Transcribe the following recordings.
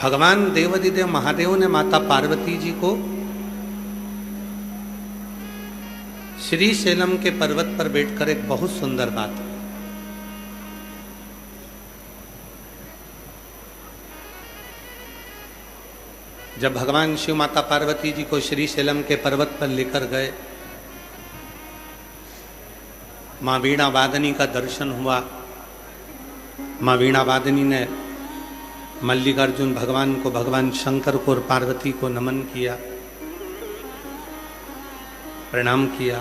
भगवान देवाधिदेव महादेव ने माता पार्वती जी को श्री शैलम के पर्वत पर बैठकर एक बहुत सुंदर बात, जब भगवान शिव माता पार्वती जी को श्री शैलम के पर्वत पर लेकर गए, माँ वीणा वादनी का दर्शन हुआ। माँ वीणा वादनी ने मल्लिकार्जुन भगवान को, भगवान शंकर को और पार्वती को नमन किया, प्रणाम किया।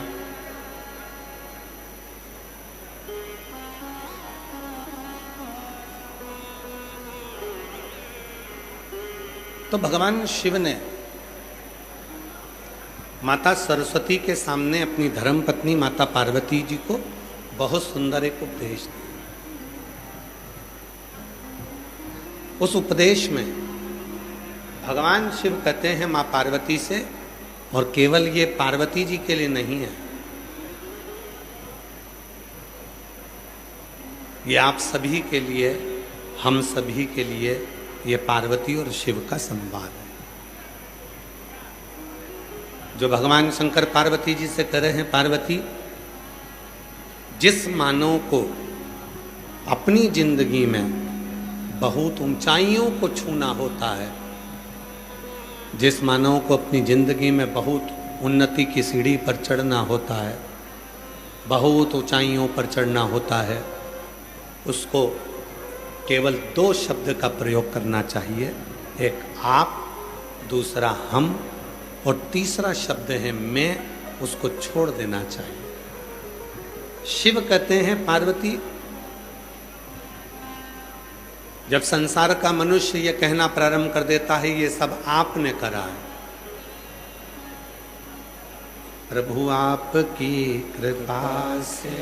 तो भगवान शिव ने माता सरस्वती के सामने अपनी धर्मपत्नी माता पार्वती जी को बहुत सुंदर एक उपदेश दिया। उस उपदेश में भगवान शिव कहते हैं माँ पार्वती से, और केवल ये पार्वती जी के लिए नहीं है, ये आप सभी के लिए, हम सभी के लिए ये पार्वती और शिव का संवाद है। जो भगवान शंकर पार्वती जी से कह रहे हैं, पार्वती, जिस मानव को अपनी जिंदगी में बहुत ऊंचाइयों को छूना होता है, जिस मानव को अपनी जिंदगी में बहुत उन्नति की सीढ़ी पर चढ़ना होता है, बहुत ऊंचाइयों पर चढ़ना होता है, उसको केवल 2 शब्द का प्रयोग करना चाहिए। एक आप, दूसरा हम, और तीसरा शब्द है मैं, उसको छोड़ देना चाहिए। शिव कहते हैं पार्वती, जब संसार का मनुष्य ये कहना प्रारंभ कर देता है ये सब आपने करा है, प्रभु आपकी कृपा से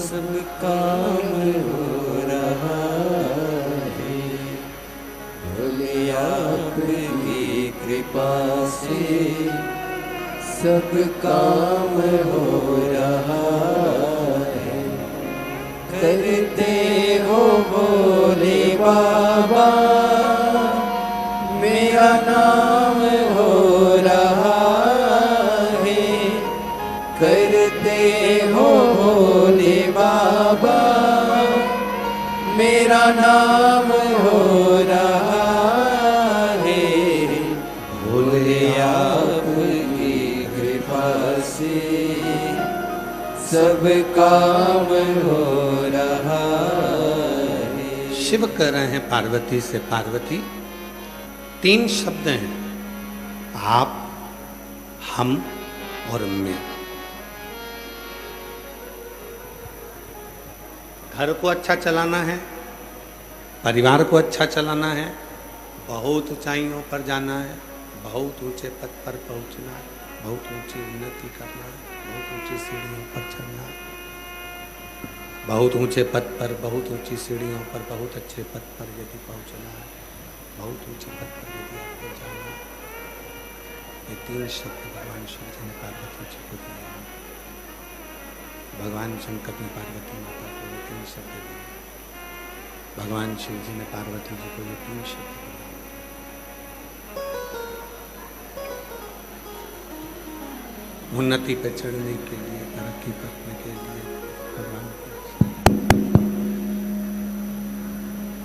सब काम हो रहा है, भोले आपकी कृपा से सब काम हो रहा है। करते हो भोले बाबा, मेरा नाम हो रहा है। करते हो भोले बाबा, मेरा नाम हो रहा है। भोले आपकी कृपा से सब काम हो रहा है। शिव कह रहे हैं पार्वती से, पार्वती 3 शब्द हैं, आप, हम और मैं। घर को अच्छा चलाना है, परिवार को अच्छा चलाना है, बहुत ऊंचाइयों पर जाना है, बहुत ऊंचे पद पर पहुंचना है, बहुत ऊंची उन्नति करना है, बहुत ऊंची सीढ़ियों पर चढ़ना है, बहुत ऊंचे पद पर, बहुत ऊंची सीढ़ियों पर, बहुत अच्छे पद पर यदि पहुंचना है, बहुत ऊंचे पद पर यदि आपको जाना है। ये 3 शब्द भगवान शिव जी ने पार्वती जी को दिए। भगवान शंकर ने पार्वती माता को ये 3 शब्द दिए। भगवान शिव जी ने पार्वती जी को ये 3 शब्द दिए। उन्नति पर चढ़ने के लिए, तरक्की करने के लिए, भगवान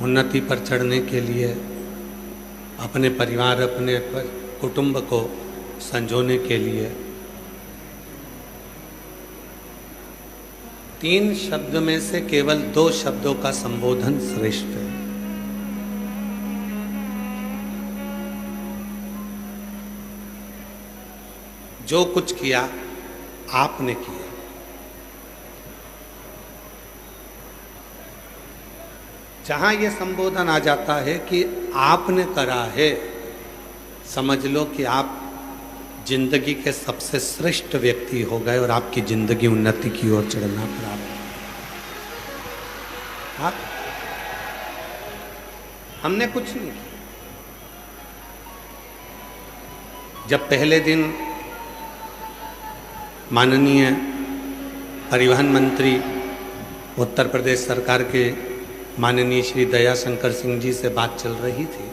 उन्नति पर चढ़ने के लिए, अपने परिवार, अपने कुटुंब को संजोने के लिए 3 शब्द में से केवल 2 शब्दों का संबोधन श्रेष्ठ है। जो कुछ किया आपने किया। जहां यह संबोधन आ जाता है कि आपने करा है, समझ लो कि आप जिंदगी के सबसे श्रेष्ठ व्यक्ति हो गए और आपकी जिंदगी उन्नति की ओर चढ़ना प्रारंभ। हमने कुछ नहीं किया। जब पहले दिन माननीय परिवहन मंत्री उत्तर प्रदेश सरकार के माननीय श्री दयाशंकर सिंह जी से बात चल रही थी।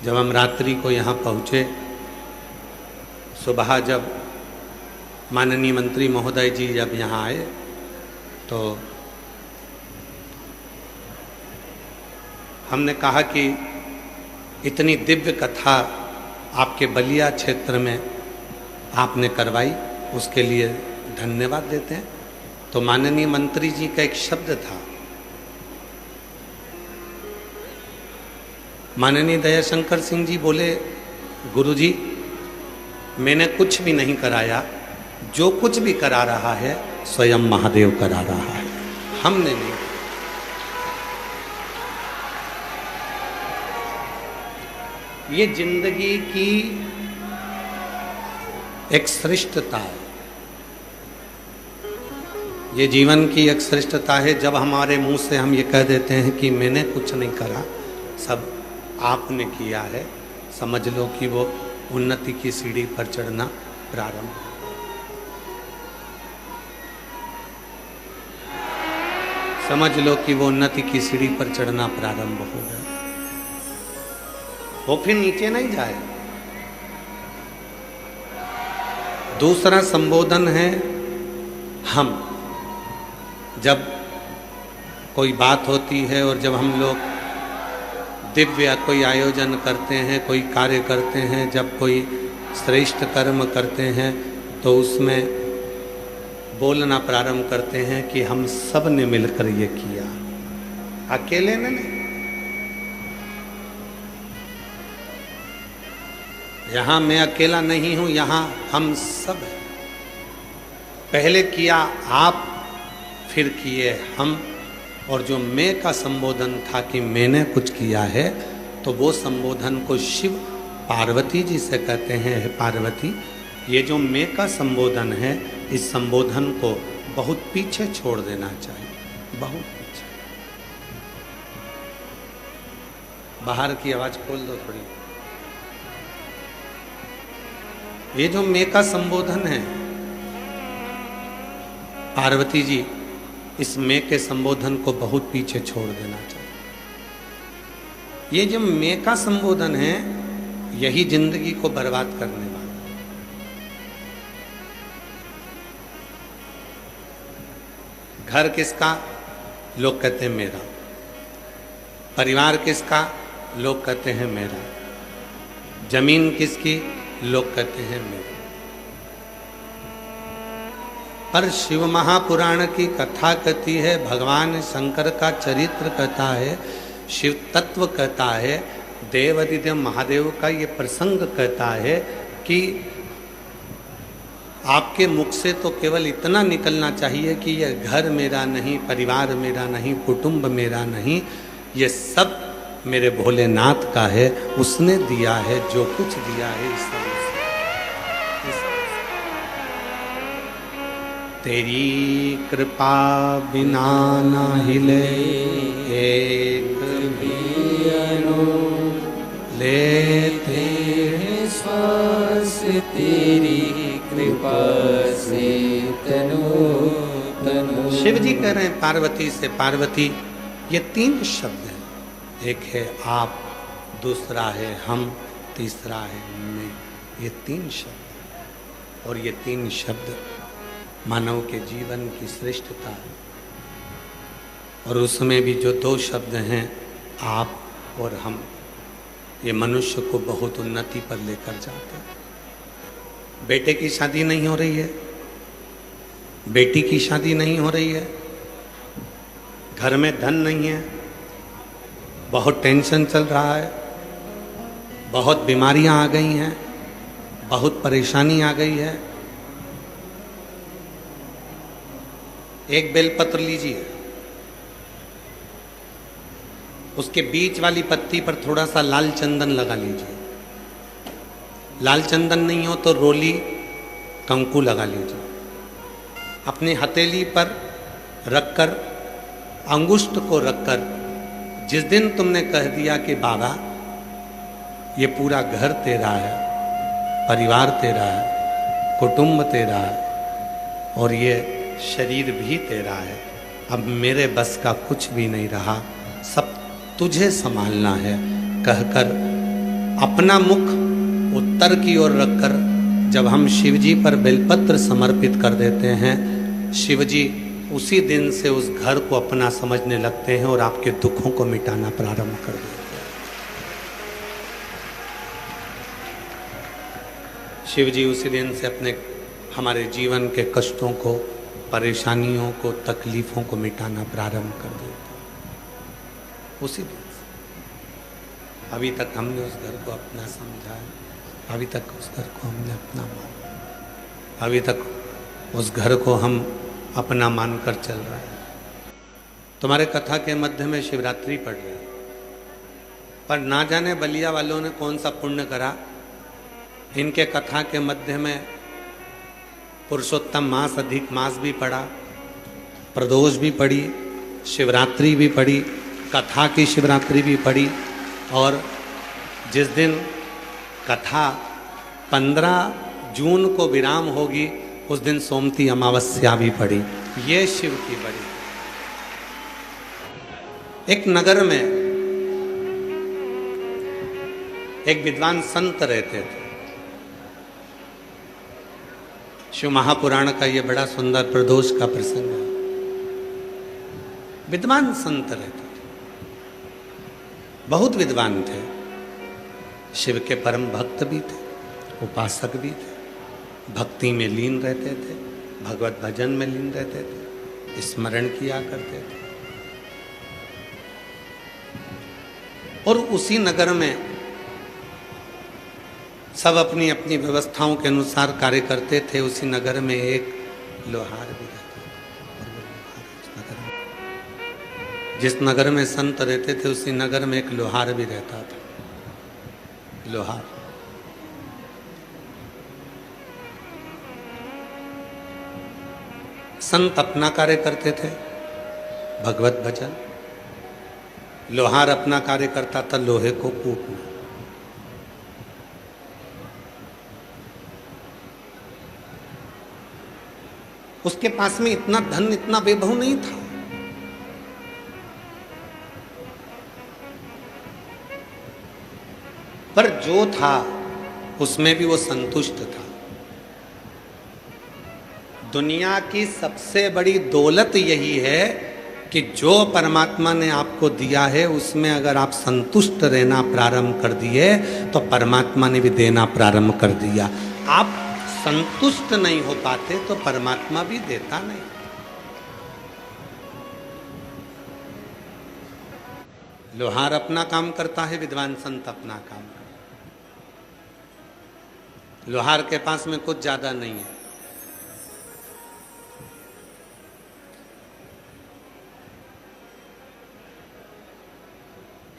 जब हम रात्रि को यहाँ पहुँचे, सुबह जब माननीय मंत्री महोदय जी जब यहाँ आए तो हमने कहा कि इतनी दिव्य कथा आपके बलिया क्षेत्र में आपने करवाई, उसके लिए धन्यवाद देते हैं। तो माननीय मंत्री जी का एक शब्द था, माननीय दयाशंकर सिंह जी बोले, गुरुजी मैंने कुछ भी नहीं कराया, जो कुछ भी करा रहा है स्वयं महादेव करा रहा है, हमने नहीं। ये जिंदगी की एक श्रेष्ठता है, ये जीवन की एक श्रेष्ठता है। जब हमारे मुंह से हम ये कह देते हैं कि मैंने कुछ नहीं करा, सब आपने किया है, समझ लो कि वो उन्नति की सीढ़ी पर चढ़ना प्रारंभ। समझ लो कि वो उन्नति की सीढ़ी पर चढ़ना प्रारंभ हो गया, वो फिर नीचे नहीं जाए। दूसरा संबोधन है हम। जब कोई बात होती है और जब हम लोग दिव्य कोई आयोजन करते हैं, कोई कार्य करते हैं, जब कोई श्रेष्ठ कर्म करते हैं, तो उसमें बोलना प्रारंभ करते हैं कि हम सब ने मिलकर ये किया, अकेले ने नहीं। यहाँ मैं अकेला नहीं हूँ, यहाँ हम सब हैं। पहले किया आप, फिर किए हम। और जो मैं का संबोधन था कि मैंने कुछ किया है, तो वो संबोधन को शिव पार्वती जी से कहते हैं, हे पार्वती, ये जो मैं का संबोधन है, इस संबोधन को बहुत पीछे छोड़ देना चाहिए, बहुत पीछे। बाहर की आवाज खोल दो थोड़ी। ये जो मैं का संबोधन है, पार्वती जी, इस मैं के संबोधन को बहुत पीछे छोड़ देना चाहिए। ये जो मैं का संबोधन है, यही जिंदगी को बर्बाद करने वाला है। घर किसका? लोग कहते हैं मेरा। परिवार किसका? लोग कहते हैं मेरा। जमीन किसकी? लोग कहते हैं मेरा। पर शिव महापुराण की कथा कहती है, भगवान शंकर का चरित्र कहता है, शिव तत्व कहता है, देवादिदेव महादेव का ये प्रसंग कहता है कि आपके मुख से तो केवल इतना निकलना चाहिए कि ये घर मेरा नहीं, परिवार मेरा नहीं, कुटुंब मेरा नहीं, ये सब मेरे भोलेनाथ का है, उसने दिया है, जो कुछ दिया है इस सब। तेरी कृपा बिना ना हिले एक भी अनु लेते श्वास, तेरी कृपा से तनु तनु। शिव जी कह रहे हैं पार्वती से, पार्वती, ये तीन शब्द हैं। एक है आप, दूसरा है हम, तीसरा है मैं। ये तीन शब्द, और ये तीन शब्द मानव के जीवन की श्रेष्ठता है। और उसमें भी जो दो शब्द हैं, आप और हम, ये मनुष्य को बहुत उन्नति पर लेकर जाते हैं। बेटे की शादी नहीं हो रही है, बेटी की शादी नहीं हो रही है, घर में धन नहीं है, बहुत टेंशन चल रहा है, बहुत बीमारियां आ गई हैं, बहुत परेशानी आ गई है। एक बेलपत्र लीजिए, उसके बीच वाली पत्ती पर थोड़ा सा लाल चंदन लगा लीजिए। लाल चंदन नहीं हो तो रोली कंकु लगा लीजिए। अपनी हथेली पर रखकर, अंगुष्ठ को रखकर, जिस दिन तुमने कह दिया कि बाबा ये पूरा घर तेरा है, परिवार तेरा है, कुटुंब तेरा है और ये शरीर भी तेरा है, अब मेरे बस का कुछ भी नहीं रहा, सब तुझे संभालना है, कहकर अपना मुख उत्तर की ओर रखकर जब हम शिवजी पर बेलपत्र समर्पित कर देते हैं, शिवजी उसी दिन से उस घर को अपना समझने लगते हैं और आपके दुखों को मिटाना प्रारंभ कर देते हैं। शिवजी उसी दिन से अपने हमारे जीवन के कष्टों को, परेशानियों को, तकलीफों को मिटाना प्रारंभ कर देते हैं उसी दिन से। अभी तक हमने उस घर को अपना समझा है, अभी तक उस घर को हमने अपना माना, अभी तक उस घर को हम अपना मानकर चल रहे हैं। तुम्हारे कथा के मध्य में शिवरात्रि पड़ रही है, पर ना जाने बलिया वालों ने कौन सा पुण्य करा, इनके कथा के मध्य में पुरुषोत्तम मास, अधिक मास भी पड़ा, प्रदोष भी पड़ी, शिवरात्रि भी पड़ी, कथा की शिवरात्रि भी पड़ी, और जिस दिन कथा 15 जून को विराम होगी उस दिन सोमती अमावस्या भी पड़ी। ये शिव की बड़ी। एक नगर में एक विद्वान संत रहते थे। शिव महापुराण का ये बड़ा सुंदर प्रदोष का प्रसंग है। विद्वान संत रहते थे, बहुत विद्वान थे, शिव के परम भक्त भी थे, उपासक भी थे, भक्ति में लीन रहते थे, भगवत भजन में लीन रहते थे, स्मरण किया करते थे। और उसी नगर में सब अपनी अपनी व्यवस्थाओं के अनुसार कार्य करते थे। उसी नगर में एक लोहार भी रहता था, और वो लोहार उस नगर में, जिस नगर में संत रहते थे उसी नगर में एक लोहार भी रहता था। लोहार संत अपना कार्य करते थे, भगवत भजन। लोहार अपना कार्य करता था, लोहे को कूटना। उसके पास में इतना धन, इतना वैभव नहीं था, पर जो था उसमें भी वो संतुष्ट था। दुनिया की सबसे बड़ी दौलत यही है कि जो परमात्मा ने आपको दिया है उसमें अगर आप संतुष्ट रहना प्रारंभ कर दिए तो परमात्मा ने भी देना प्रारंभ कर दिया। आप संतुष्ट नहीं हो पाते तो परमात्मा भी देता नहीं। लोहार अपना काम करता है, विद्वान संत अपना काम करता है। लोहार के पास में कुछ ज्यादा नहीं है,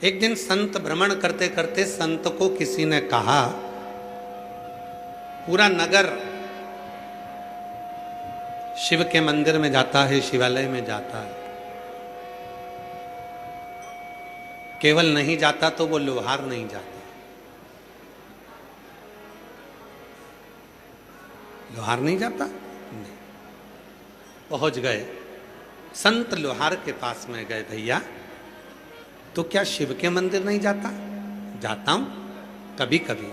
एक दिन संत भ्रमण करते करते संत को किसी ने कहा, पूरा नगर शिव के मंदिर में जाता है, शिवालय में जाता है, केवल नहीं जाता तो वो लोहार नहीं जाता। लोहार नहीं जाता? नहीं। पहुंच गए, संत लोहार के पास में गए, भैया तो क्या शिव के मंदिर नहीं जाता? जाता हूं कभी कभी।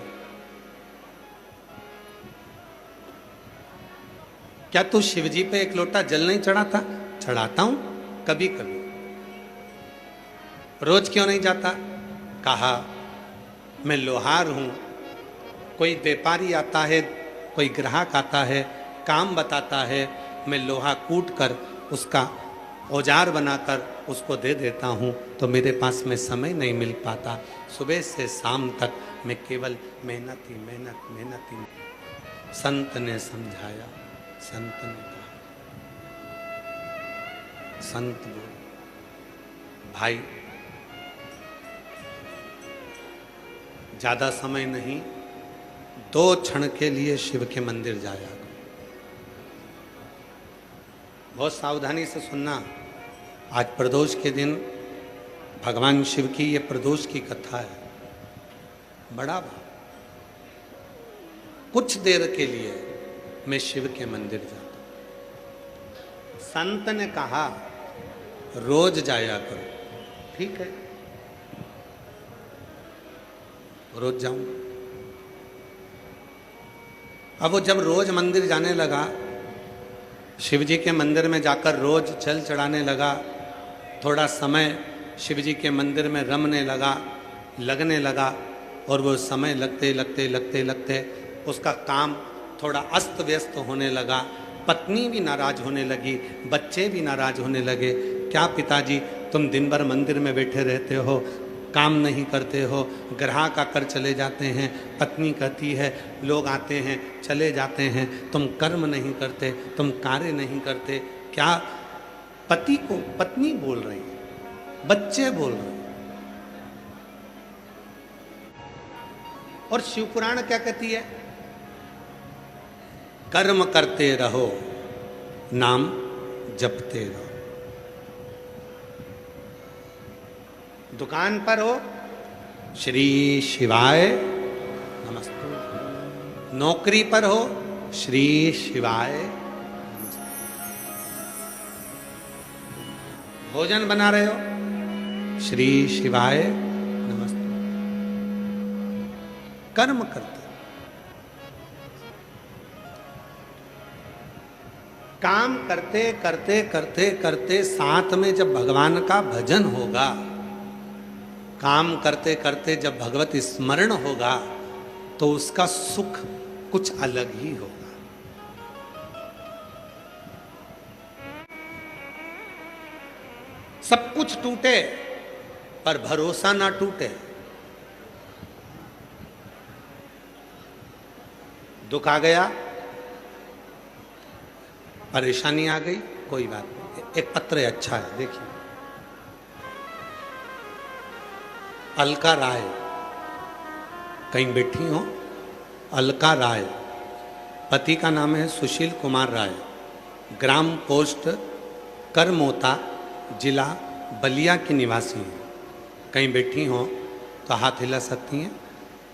क्या तू शिव जी पे एक लोटा जल नहीं चढ़ाता? चढ़ाता हूं कभी कभी। रोज क्यों नहीं जाता? कहा, मैं लोहार हूं, कोई व्यापारी आता है, कोई ग्राहक आता है, काम बताता है, मैं लोहा कूट कर उसका औजार बनाकर उसको दे देता हूँ, तो मेरे पास में समय नहीं मिल पाता। सुबह से शाम तक मैं केवल मेहनत ही मेहनत, मेहनत ही। संत ने समझाया, संत ने कहा, संत बोले, भाई ज्यादा समय नहीं, 2 क्षण के लिए शिव के मंदिर जाया। बहुत सावधानी से सुनना, आज प्रदोष के दिन भगवान शिव की ये प्रदोष की कथा है। बड़ा भाव, कुछ देर के लिए मैं शिव के मंदिर जाता हूं। संत ने कहा, रोज जाया करो। ठीक है, रोज जाऊंगा। अब वो जब रोज मंदिर जाने लगा, शिव जी के मंदिर में जाकर रोज जल चढ़ाने लगा, थोड़ा समय शिव जी के मंदिर में रमने लगा, लगने लगा, और वो समय लगते लगते लगते लगते उसका काम थोड़ा अस्त व्यस्त होने लगा। पत्नी भी नाराज होने लगी, बच्चे भी नाराज होने लगे। क्या पिताजी, तुम दिन भर मंदिर में बैठे रहते हो, काम नहीं करते हो, ग्राहक आकर चले जाते हैं। पत्नी कहती है लोग आते हैं चले जाते हैं, तुम कर्म नहीं करते, तुम कार्य नहीं करते। क्या पति को पत्नी बोल रही है, बच्चे बोल रहे हैं। और शिवपुराण क्या कहती है? कर्म करते रहो, नाम जपते रहो। दुकान पर हो, श्री शिवाय नमस्ते। नौकरी पर हो, श्री शिवाय नमस्ते। भोजन बना रहे हो, श्री शिवाय नमस्ते। कर्म करते, काम करते करते करते करते साथ में जब भगवान का भजन होगा, काम करते करते जब भगवत स्मरण होगा, तो उसका सुख कुछ अलग ही होगा। सब कुछ टूटे पर भरोसा ना टूटे। दुख आ गया, परेशानी आ गई, कोई बात नहीं। एक पत्र अच्छा है, देखिए। अलका राय कहीं बैठी हो, अलका राय, पति का नाम है सुशील कुमार राय, ग्राम पोस्ट करमोता, जिला बलिया की निवासी हैं। कहीं बैठी हो तो हाथ हिला सकती हैं,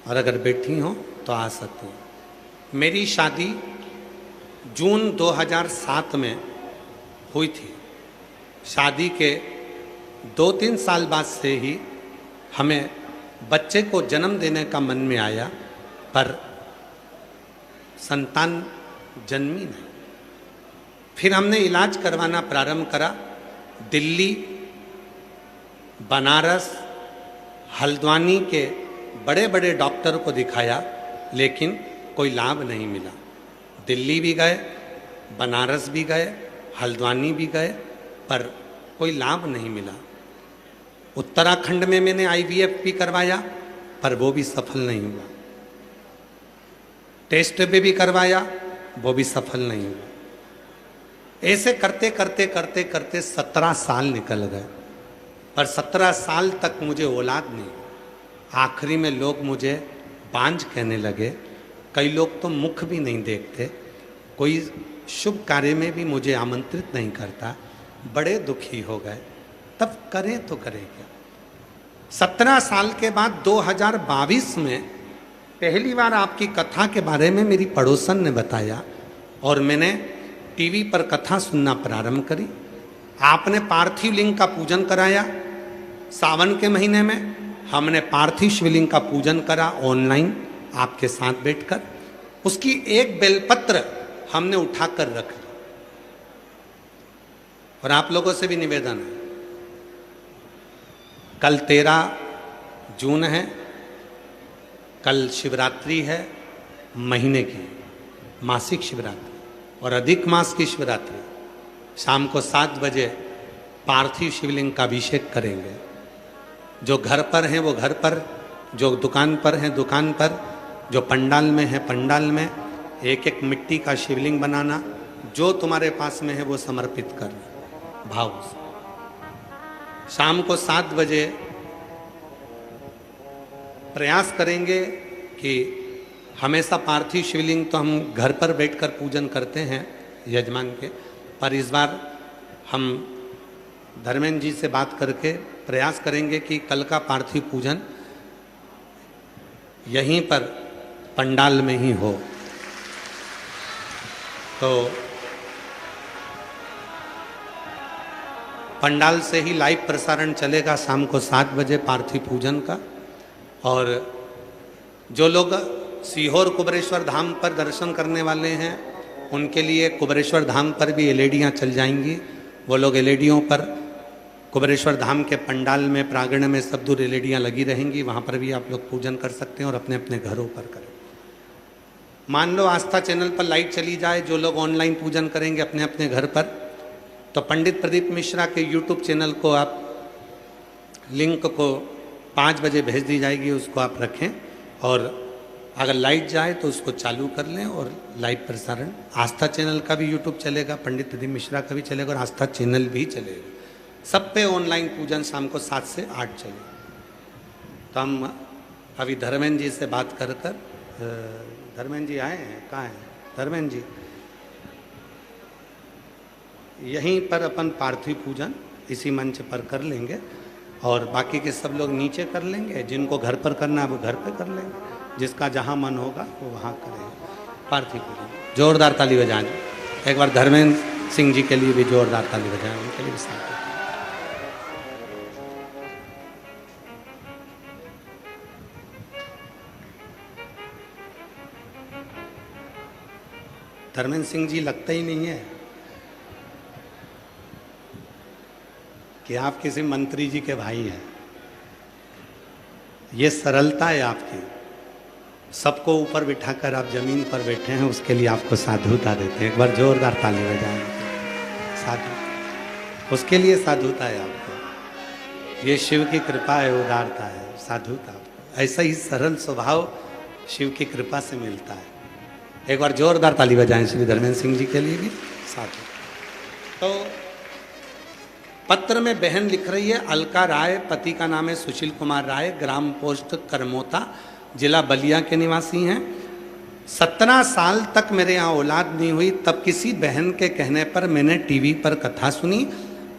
और अगर बैठी हो तो आ सकती हैं। मेरी शादी जून 2007 में हुई थी। शादी के 2-3 साल बाद से ही हमें बच्चे को जन्म देने का मन में आया, पर संतान जन्मी नहीं। फिर हमने इलाज करवाना प्रारंभ करा। दिल्ली, बनारस, हल्द्वानी के बड़े बड़े डॉक्टर को दिखाया, लेकिन कोई लाभ नहीं मिला। दिल्ली भी गए, बनारस भी गए, हल्द्वानी भी गए, पर कोई लाभ नहीं मिला। उत्तराखंड में मैंने IVF भी करवाया, पर वो भी सफल नहीं हुआ। टेस्ट पे भी करवाया, वो भी सफल नहीं हुआ। ऐसे करते करते करते करते 17 साल निकल गए, पर 17 साल तक मुझे औलाद नहीं। आखिरी में लोग मुझे बांझ कहने लगे। कई लोग तो मुख भी नहीं देखते, कोई शुभ कार्य में भी मुझे आमंत्रित नहीं करता। बड़े दुखी हो गए। तब करें तो करें क्या? 17 साल के बाद 2022 में पहली बार आपकी कथा के बारे में मेरी पड़ोसन ने बताया, और मैंने टीवी पर कथा सुनना प्रारंभ करी। आपने पार्थिव लिंग का पूजन कराया। सावन के महीने में हमने पार्थिव शिवलिंग का पूजन करा ऑनलाइन आपके साथ बैठकर। उसकी एक बेलपत्र हमने उठाकर रख ली। और आप लोगों से भी निवेदन है, कल 13 जून है, कल शिवरात्रि है, महीने की मासिक शिवरात्रि और अधिक मास की शिवरात्रि। शाम को 7 बजे पार्थिव शिवलिंग का अभिषेक करेंगे। जो घर पर हैं वो घर पर, जो दुकान पर हैं दुकान पर, जो पंडाल में है पंडाल में। एक एक मिट्टी का शिवलिंग बनाना, जो तुम्हारे पास में है वो समर्पित करना भाव से। शाम को 7 बजे प्रयास करेंगे कि हमेशा पार्थिव शिवलिंग तो हम घर पर बैठकर पूजन करते हैं यजमान के, पर इस बार हम धर्मेंद्र जी से बात करके प्रयास करेंगे कि कल का पार्थिव पूजन यहीं पर पंडाल में ही हो। तो पंडाल से ही लाइव प्रसारण चलेगा शाम को 7 बजे पार्थिव पूजन का। और जो लोग सीहोर कुबेरेश्वर धाम पर दर्शन करने वाले हैं उनके लिए कुबेरेश्वर धाम पर भी एलईडियाँ चल जाएंगी। वो लोग एलईडियों पर कुबेरेश्वर धाम के पंडाल में प्रांगण में सब दूर एलईडियाँ लगी रहेंगी, वहाँ पर भी आप लोग पूजन कर सकते हैं और अपने अपने घरों पर करें। मान लो आस्था चैनल पर लाइट चली जाए, जो लोग ऑनलाइन पूजन करेंगे अपने अपने घर पर, तो पंडित प्रदीप मिश्रा के यूट्यूब चैनल को आप लिंक को 5 बजे भेज दी जाएगी, उसको आप रखें और अगर लाइट जाए तो उसको चालू कर लें और लाइव प्रसारण आस्था चैनल का भी यूट्यूब चलेगा, पंडित प्रदीप मिश्रा का भी चलेगा और आस्था चैनल भी चलेगा। सब पे ऑनलाइन पूजन शाम को 7 से 8 चलेगा। तो हम अभी धर्मेंद्र जी से बात कर धर्मेंद्र जी आए हैं, कहाँ हैं धर्मेंद्र जी? यहीं पर अपन पार्थिव पूजन इसी मंच पर कर लेंगे और बाकी के सब लोग नीचे कर लेंगे। जिनको घर पर करना है वो घर पर कर लेंगे, जिसका जहाँ मन होगा वो वहाँ करेंगे पार्थिव पूजन। जोरदार ताली बजाएं एक बार धर्मेंद्र सिंह जी के लिए भी, जोरदार ताली बजाएं उनके लिए भी साथ। धर्मेंद्र सिंह जी लगता ही नहीं है कि आप किसी मंत्री जी के भाई हैं। ये सरलता है आपकी, सबको ऊपर बिठाकर आप जमीन पर बैठे हैं, उसके लिए आपको साधुता देते हैं। एक बार जोरदार ताली बजाएं साधु, उसके लिए साधुता है आपको। ये शिव की कृपा है, उदारता है, साधुता। ऐसा ही सरल स्वभाव शिव की कृपा से मिलता है। एक बार जोरदार ताली बजाएं श्री धर्मेंद्र सिंह जी के लिए भी साधु। तो पत्र में बहन लिख रही है, अलका राय, पति का नाम है सुशील कुमार राय, ग्राम पोस्ट करमोता, जिला बलिया के निवासी हैं। 17 साल तक मेरे यहाँ औलाद नहीं हुई, तब किसी बहन के कहने पर मैंने टीवी पर कथा सुनी।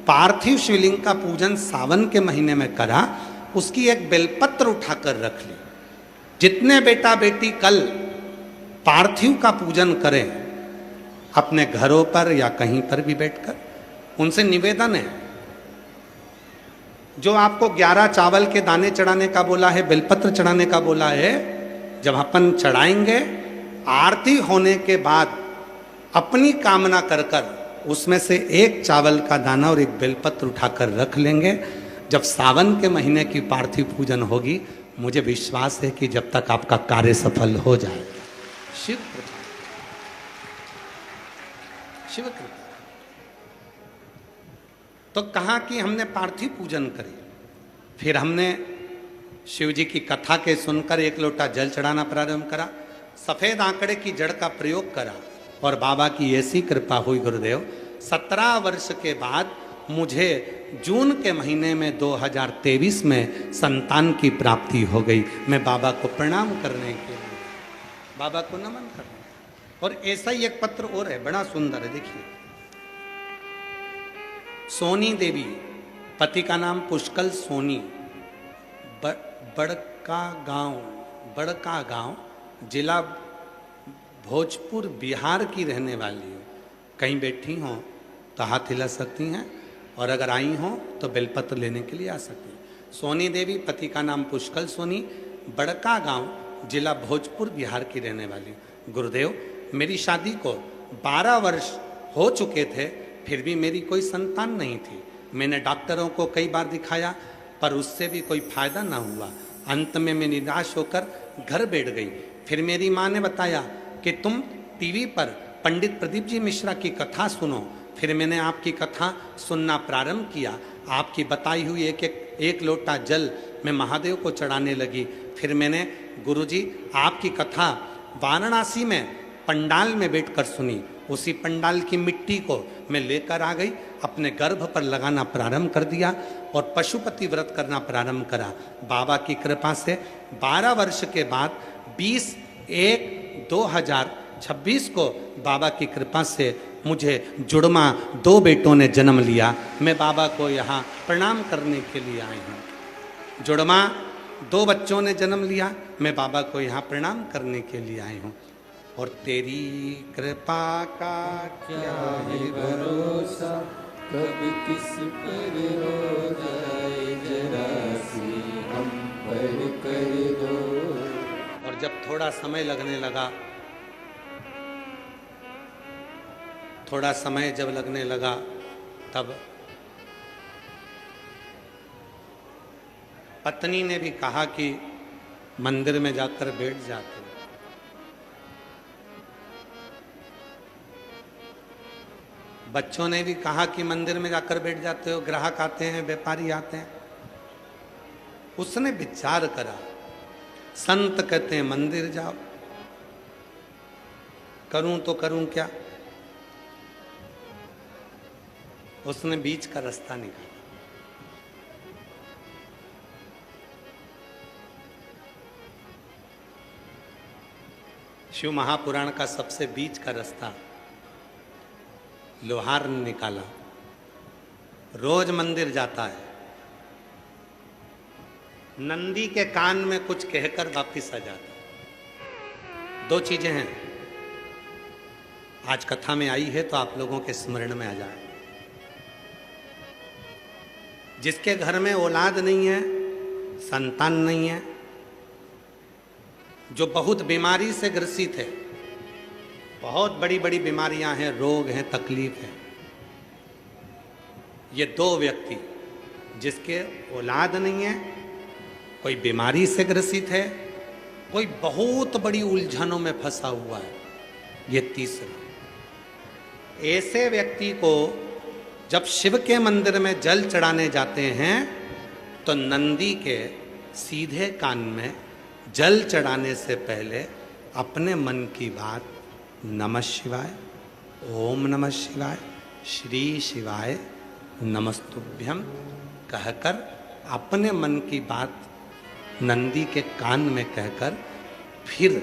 पार्थिव शिवलिंग का पूजन सावन के महीने में करा, उसकी एक बेलपत्र उठाकर रख ली। जितने बेटा बेटी कल पार्थिव का पूजन करें अपने घरों पर या कहीं पर भी बैठकर, उनसे निवेदन है, जो आपको 11 चावल के दाने चढ़ाने का बोला है, बेलपत्र चढ़ाने का बोला है, जब अपन चढ़ाएंगे आरती होने के बाद अपनी कामना कर कर उसमें से एक चावल का दाना और एक बेलपत्र उठाकर रख लेंगे। जब सावन के महीने की पार्थिव पूजन होगी, मुझे विश्वास है कि जब तक आपका कार्य सफल हो जाएगा। शिव कृपा, शिव कृपा। तो कहा कि हमने पार्थिव पूजन करी, फिर हमने शिव जी की कथा के सुनकर 1 लोटा जल चढ़ाना प्रारंभ करा, सफेद आंकड़े की जड़ का प्रयोग करा और बाबा की ऐसी कृपा हुई गुरुदेव, 17 वर्ष के बाद मुझे जून के महीने में 2023 में संतान की प्राप्ति हो गई। मैं बाबा को प्रणाम करने के लिए, बाबा को नमन करने। और ऐसा ही एक पत्र और है, बड़ा सुंदर है, देखिए। सोनी देवी, पति का नाम पुष्कल सोनी, बड़का गांव, जिला भोजपुर, बिहार की रहने वाली हो। कहीं बैठी हो तो हाथ हिला सकती हैं और अगर आई हो तो बेलपत्र लेने के लिए आ सकती हैं। सोनी देवी, पति का नाम पुष्कल सोनी, बड़का गांव, जिला भोजपुर, बिहार की रहने वाली। गुरुदेव, मेरी शादी को 12 वर्ष हो चुके थे, फिर भी मेरी कोई संतान नहीं थी। मैंने डॉक्टरों को कई बार दिखाया पर उससे भी कोई फायदा ना हुआ। अंत में मैं निराश होकर घर बैठ गई। फिर मेरी माँ ने बताया कि तुम टीवी पर पंडित प्रदीप जी मिश्रा की कथा सुनो। फिर मैंने आपकी कथा सुनना प्रारंभ किया। आपकी बताई हुई एक लोटा जल मैं महादेव को चढ़ाने लगी। फिर मैंने गुरुजी आपकी कथा वाराणसी में पंडाल में बैठकर सुनी। उसी पंडाल की मिट्टी को मैं लेकर आ गई, अपने गर्भ पर लगाना प्रारंभ कर दिया और पशुपति व्रत करना प्रारंभ करा। बाबा की कृपा से 12 वर्ष के बाद 20/1/2026 को बाबा की कृपा से मुझे जुड़मा 2 बेटों ने जन्म लिया। मैं बाबा को यहाँ प्रणाम करने के लिए आई हूँ। जुड़मा 2 बच्चों ने जन्म लिया, मैं बाबा को यहाँ प्रणाम करने के लिए आई हूँ। और तेरी कृपा का क्या है भरोसा, कब किस पर हो जाए जरा सी हम पर कर दो। और जब थोड़ा समय लगने लगा, थोड़ा समय जब लगने लगा, तब पत्नी ने भी कहा कि मंदिर में जाकर बैठ जाते। बच्चों ने भी कहा कि मंदिर में जाकर बैठ जाते हो, ग्राहक आते हैं, व्यापारी आते हैं। उसने विचार करा, संत कहते हैं मंदिर जाओ, करूं तो करूं क्या। उसने बीच का रास्ता निकाला। शिव महापुराण का सबसे बीच का रास्ता लोहार ने निकाला। रोज मंदिर जाता है, नंदी के कान में कुछ कहकर वापिस आ जाता है। दो चीजें हैं, आज कथा में आई है तो आप लोगों के स्मरण में आ जाए। जिसके घर में औलाद नहीं है, संतान नहीं है, जो बहुत बीमारी से ग्रसित है, बहुत बड़ी बड़ी बीमारियां हैं, रोग हैं, तकलीफ है, ये दो व्यक्ति जिसके औलाद नहीं है, कोई बीमारी से ग्रसित है, कोई बहुत बड़ी उलझनों में फंसा हुआ है, ये तीसरा। ऐसे व्यक्ति को जब शिव के मंदिर में जल चढ़ाने जाते हैं तो नंदी के सीधे कान में जल चढ़ाने से पहले अपने मन की बात नमः शिवाय, ओम नमः शिवाय, श्री शिवाय नमस्तुभ्यम कहकर अपने मन की बात नंदी के कान में कहकर फिर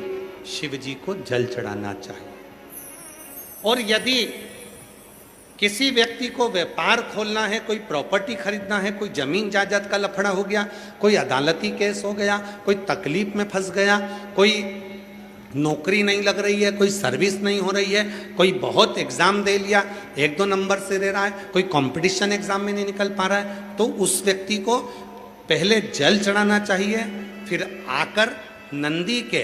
शिव जी को जल चढ़ाना चाहिए। और यदि किसी व्यक्ति को व्यापार खोलना है, कोई प्रॉपर्टी खरीदना है, कोई जमीन जायदाद का लफड़ा हो गया, कोई अदालती केस हो गया, कोई तकलीफ में फंस गया, कोई नौकरी नहीं लग रही है, कोई सर्विस नहीं हो रही है, कोई बहुत एग्जाम दे लिया, 1-2 नंबर से दे रहा है, कोई कंपटीशन एग्जाम में नहीं निकल पा रहा है, तो उस व्यक्ति को पहले जल चढ़ाना चाहिए, फिर आकर नंदी के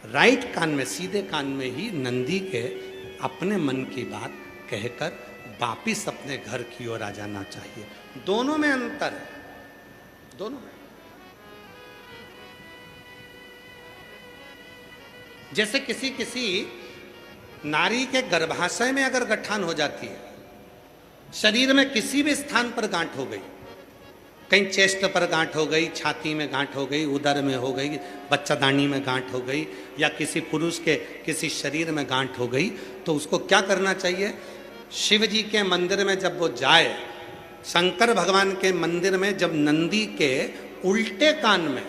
राइट कान में, सीधे कान में ही नंदी के अपने मन की बात कहकर वापिस अपने घर की ओर आ जाना चाहिए। दोनों में अंतर है, दोनों में। जैसे किसी नारी के गर्भाशय में अगर गठान हो जाती है, शरीर में किसी भी स्थान पर गांठ हो गई, कहीं चेस्ट पर गांठ हो गई, छाती में गांठ हो गई, उदर में हो गई, बच्चादानी में गांठ हो गई, या किसी पुरुष के किसी शरीर में गांठ हो गई, तो उसको क्या करना चाहिए? शिव जी के मंदिर में जब वो जाए, शंकर भगवान के मंदिर में जब नंदी के उल्टे कान में,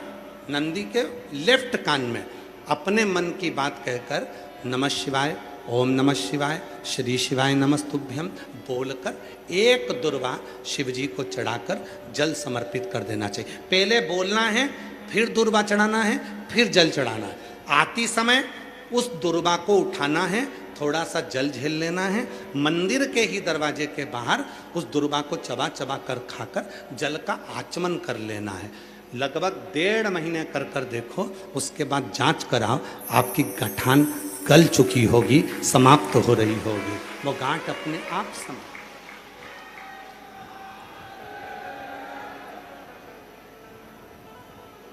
नंदी के लेफ्ट कान में अपने मन की बात कहकर नमः शिवाय, ओम नमः शिवाय, श्री शिवाय नमस्तुभ्यम बोलकर एक दुर्वा शिव जी को चढ़ाकर जल समर्पित कर देना चाहिए। पहले बोलना है, फिर दुर्वा चढ़ाना है, फिर जल चढ़ाना है। आती समय उस दुर्वा को उठाना है, थोड़ा सा जल झेल लेना है, मंदिर के ही दरवाजे के बाहर उस दुर्वा को चबा चबा कर खाकर जल का आचमन कर लेना है। लगभग 1.5 महीने कर कर देखो, उसके बाद जांच कराओ, आपकी गठान गल चुकी होगी, समाप्त हो रही होगी, वो गांठ अपने आप समाप्त।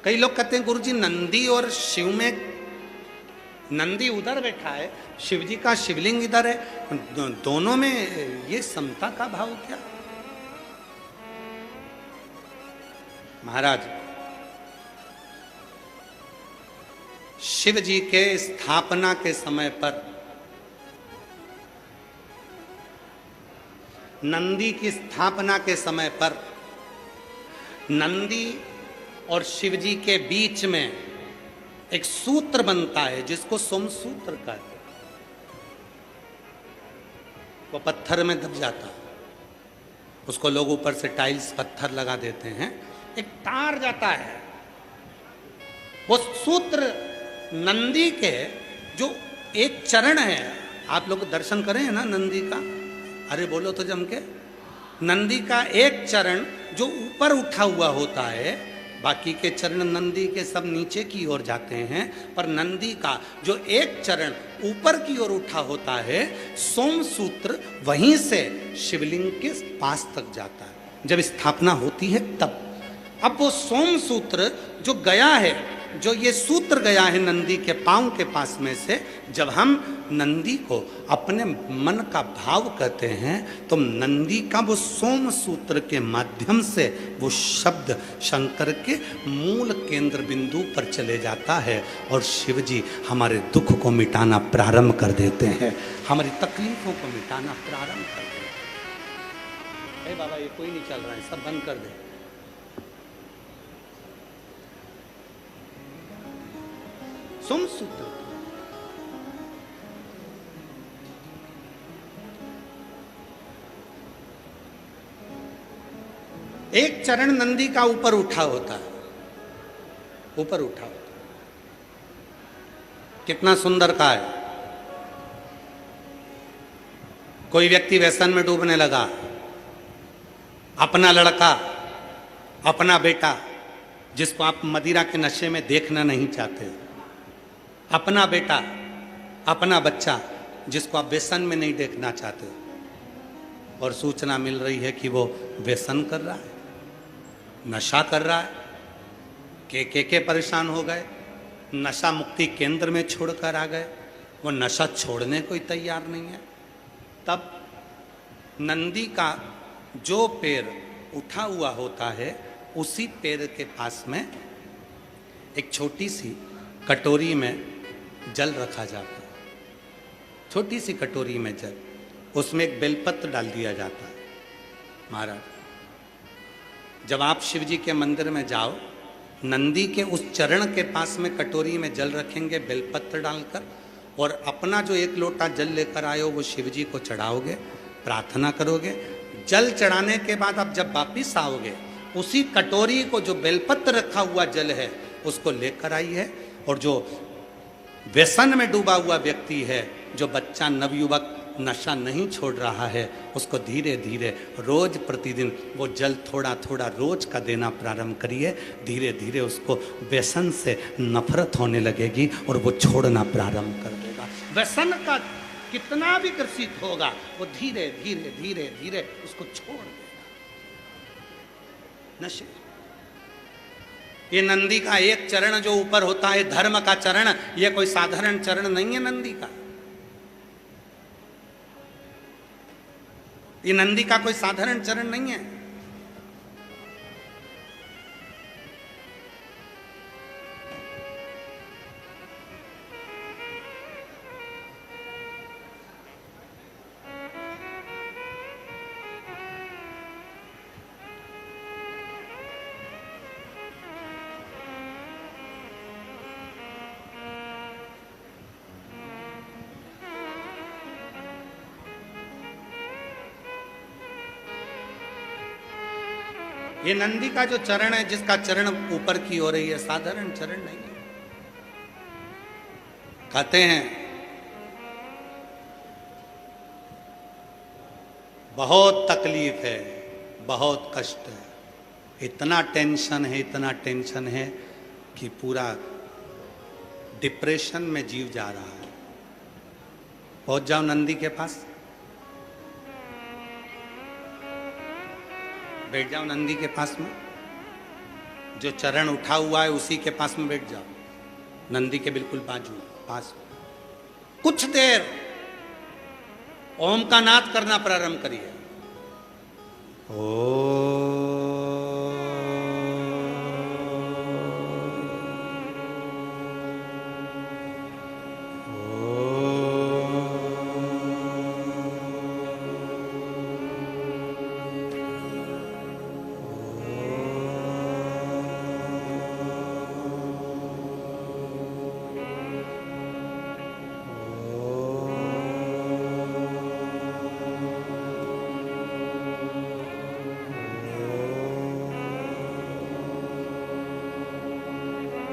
कई लोग कहते हैं गुरुजी नंदी और शिव में, नंदी उधर बैठा है, शिव जी का शिवलिंग इधर है, दोनों में ये समता का भाव क्या? महाराज, शिव जी के स्थापना के समय पर नंदी की स्थापना के समय पर नंदी और शिव जी के बीच में एक सूत्र बनता है जिसको सोमसूत्र कहते हैं। वो पत्थर में दब जाता है, उसको लोग ऊपर से टाइल्स पत्थर लगा देते हैं, एक तार जाता है। वो सूत्र नंदी के जो एक चरण है, आप लोग दर्शन करें ना नंदी का, अरे बोलो तो जम के, नंदी का एक चरण जो ऊपर उठा हुआ होता है, बाकी के चरण नंदी के सब नीचे की ओर जाते हैं, पर नंदी का जो एक चरण ऊपर की ओर उठा होता है, सोम सूत्र वहीं से शिवलिंग के पास तक जाता है। जब स्थापना होती है तब अब वो सोम सूत्र जो गया है, जो ये सूत्र गया है नंदी के पांव के पास में से, जब हम नंदी को अपने मन का भाव कहते हैं तो नंदी का वो सोम सूत्र के माध्यम से वो शब्द शंकर के मूल केंद्र बिंदु पर चले जाता है और शिव जी हमारे दुख को मिटाना प्रारंभ कर देते हैं, हमारी तकलीफों को मिटाना प्रारंभ कर देते हैं। अरे बाबा ये कोई नहीं चल रहा है, सब बंद कर दे। सोम सूत्र एक चरण नंदी का ऊपर उठा होता है, ऊपर उठा होता है। कितना सुंदर का है। कोई व्यक्ति व्यसन में डूबने लगा, अपना लड़का, अपना बेटा जिसको आप मदिरा के नशे में देखना नहीं चाहते, अपना बेटा, अपना बच्चा जिसको आप व्यसन में नहीं देखना चाहते, और सूचना मिल रही है कि वो व्यसन कर रहा है, नशा कर रहा है, के परेशान हो गए, नशा मुक्ति केंद्र में छोड़कर आ गए, वो नशा छोड़ने को ही तैयार नहीं है। तब नंदी का जो पैर उठा हुआ होता है, उसी पैर के पास में एक छोटी सी कटोरी में जल रखा जाता है, छोटी सी कटोरी में जल, उसमें एक बेलपत्र डाल दिया जाता है। महाराज जब आप शिव जी के मंदिर में जाओ, नंदी के उस चरण के पास में कटोरी में जल रखेंगे बेलपत्र डालकर, और अपना जो एक लोटा जल लेकर आए हो वो शिव जी को चढ़ाओगे, प्रार्थना करोगे। जल चढ़ाने के बाद आप जब वापिस आओगे, उसी कटोरी को जो बेलपत्र रखा हुआ जल है उसको लेकर आइए, और जो व्यसन में डूबा हुआ व्यक्ति है, जो बच्चा नवयुवक नशा नहीं छोड़ रहा है, उसको धीरे धीरे रोज प्रतिदिन वो जल थोड़ा थोड़ा रोज का देना प्रारंभ करिए। धीरे धीरे उसको व्यसन से नफरत होने लगेगी और वो छोड़ना प्रारंभ कर देगा। व्यसन का कितना भी ग्रसित होगा, वो धीरे धीरे धीरे धीरे उसको छोड़ देगा। नशे ये नंदी का एक चरण जो ऊपर होता है, धर्म का चरण, ये कोई साधारण चरण नहीं है नंदी का। ये नंदी का कोई साधारण चरण नहीं है। ये नंदी का जो चरण है, जिसका चरण ऊपर की ओर है, ये साधारण चरण नहीं है। कहते हैं बहुत तकलीफ है, बहुत कष्ट है, इतना टेंशन है, इतना टेंशन है कि पूरा डिप्रेशन में जीव जा रहा है। पहुंच जाओ नंदी के पास, बैठ जाओ नंदी के पास में, जो चरण उठा हुआ है उसी के पास में बैठ जाओ, नंदी के बिल्कुल बाजू पास। कुछ देर ओम का नाद करना प्रारंभ करिए।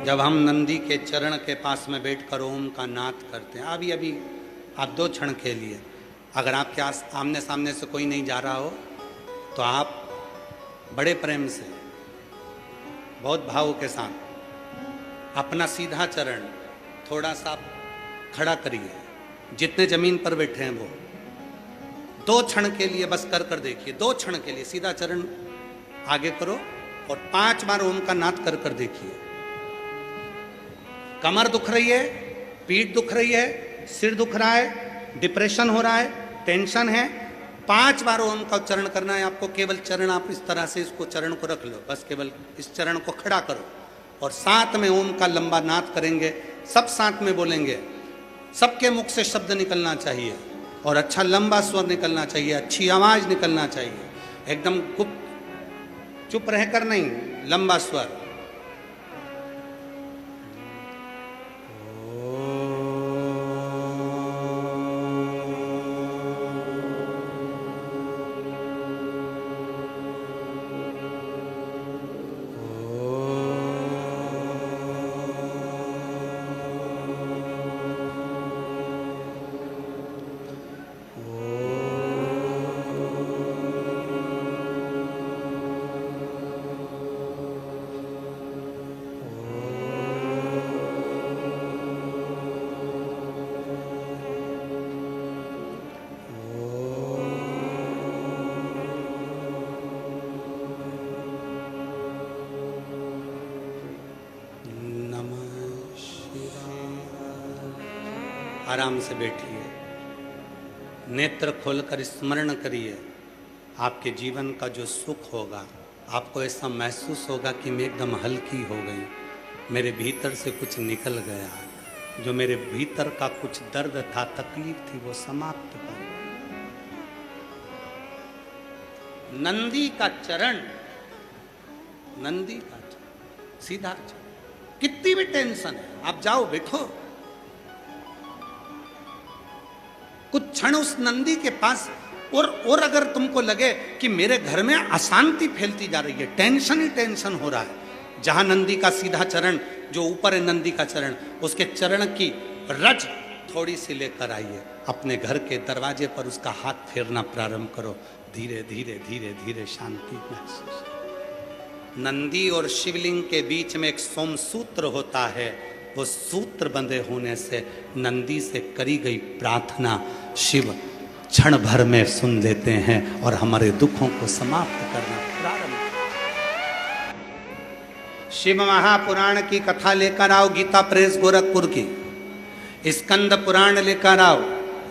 जब हम नंदी के चरण के पास में बैठकर ओम का नाद करते हैं, अभी आप 2 क्षण के लिए, अगर आपके आमने सामने से कोई नहीं जा रहा हो तो आप बड़े प्रेम से, बहुत भाव के साथ अपना सीधा चरण थोड़ा सा खड़ा करिए, जितने जमीन पर बैठे हैं वो 2 क्षण के लिए बस कर देखिए। 2 क्षण के लिए सीधा चरण आगे करो और 5 बार ओम का नाद कर देखिए। कमर दुख रही है, पीठ दुख रही है, सिर दुख रहा है, डिप्रेशन हो रहा है, टेंशन है, 5 बार ओम का उच्चारण करना है आपको। केवल चरण आप इस तरह से इसको चरण को रख लो, बस केवल इस चरण को खड़ा करो और साथ में ओम का लंबा नाद करेंगे। सब साथ में बोलेंगे, सबके मुख से शब्द निकलना चाहिए और अच्छा लंबा स्वर निकलना चाहिए, अच्छी आवाज निकलना चाहिए, एकदम गुप्त चुप रहकर नहीं, लंबा स्वर। आराम से बैठिए, नेत्र खोलकर स्मरण करिए। आपके जीवन का जो सुख होगा, आपको ऐसा महसूस होगा कि मैं एकदम हल्की हो गई, मेरे भीतर से कुछ निकल गया, जो मेरे भीतर का कुछ दर्द था, तकलीफ थी, वो समाप्त हो गई। नंदी का चरण, नंदी का चरण, सीधा चरण। कितनी भी टेंशन है, आप जाओ बैठो, कुछ क्षण उस नंदी के पास। और अगर तुमको लगे कि मेरे घर में अशांति फैलती जा रही है, टेंशन ही टेंशन हो रहा है, जहां नंदी का सीधा चरण, जो ऊपर है नंदी का चरण, उसके चरण की रज थोड़ी सी लेकर आइए, अपने घर के दरवाजे पर उसका हाथ फेरना प्रारंभ करो। धीरे धीरे धीरे धीरे शांति महसूस। नंदी और शिवलिंग के बीच में एक सोम सूत्र होता है, वो सूत्र बंधे होने से नंदी से करी गई प्रार्थना शिव क्षण भर में सुन लेते हैं और हमारे दुखों को समाप्त करना प्रारंभ। शिव महापुराण की कथा लेकर आओ, गीता प्रेस गोरखपुर की। स्कंद पुराण लेकर आओ,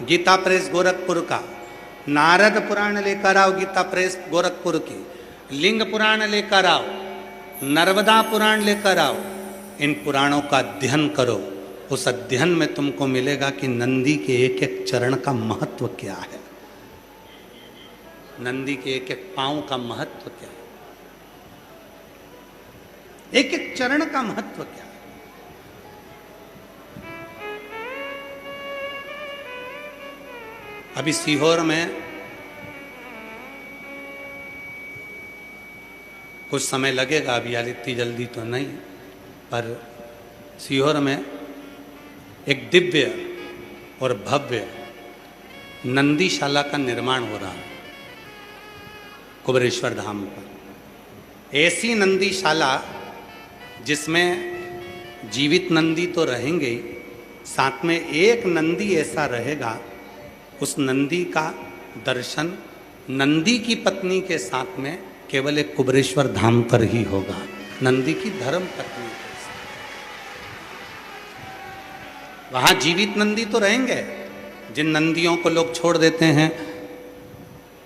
गीता प्रेस गोरखपुर का। नारद पुराण लेकर आओ, गीता प्रेस गोरखपुर की। लिंग पुराण लेकर आओ, नर्मदा पुराण लेकर आओ। इन पुराणों का अध्ययन करो, उस अध्ययन में तुमको मिलेगा कि नंदी के एक एक चरण का महत्व क्या है, नंदी के एक एक पांव का महत्व क्या है, एक एक चरण का महत्व क्या है। अभी सीहोर में कुछ समय लगेगा, अभी यार इतनी जल्दी तो नहीं, पर सीहोर में एक दिव्य और भव्य नंदीशाला का निर्माण हो रहा है कुबेरेश्वर धाम पर। ऐसी नंदीशाला जिसमें जीवित नंदी तो रहेंगे ही, साथ में एक नंदी ऐसा रहेगा, उस नंदी का दर्शन नंदी की पत्नी के साथ में केवल एक कुबेरेश्वर धाम पर ही होगा, नंदी की धर्म पत्नी के साथ। वहां जीवित नंदी तो रहेंगे, जिन नंदियों को लोग छोड़ देते हैं,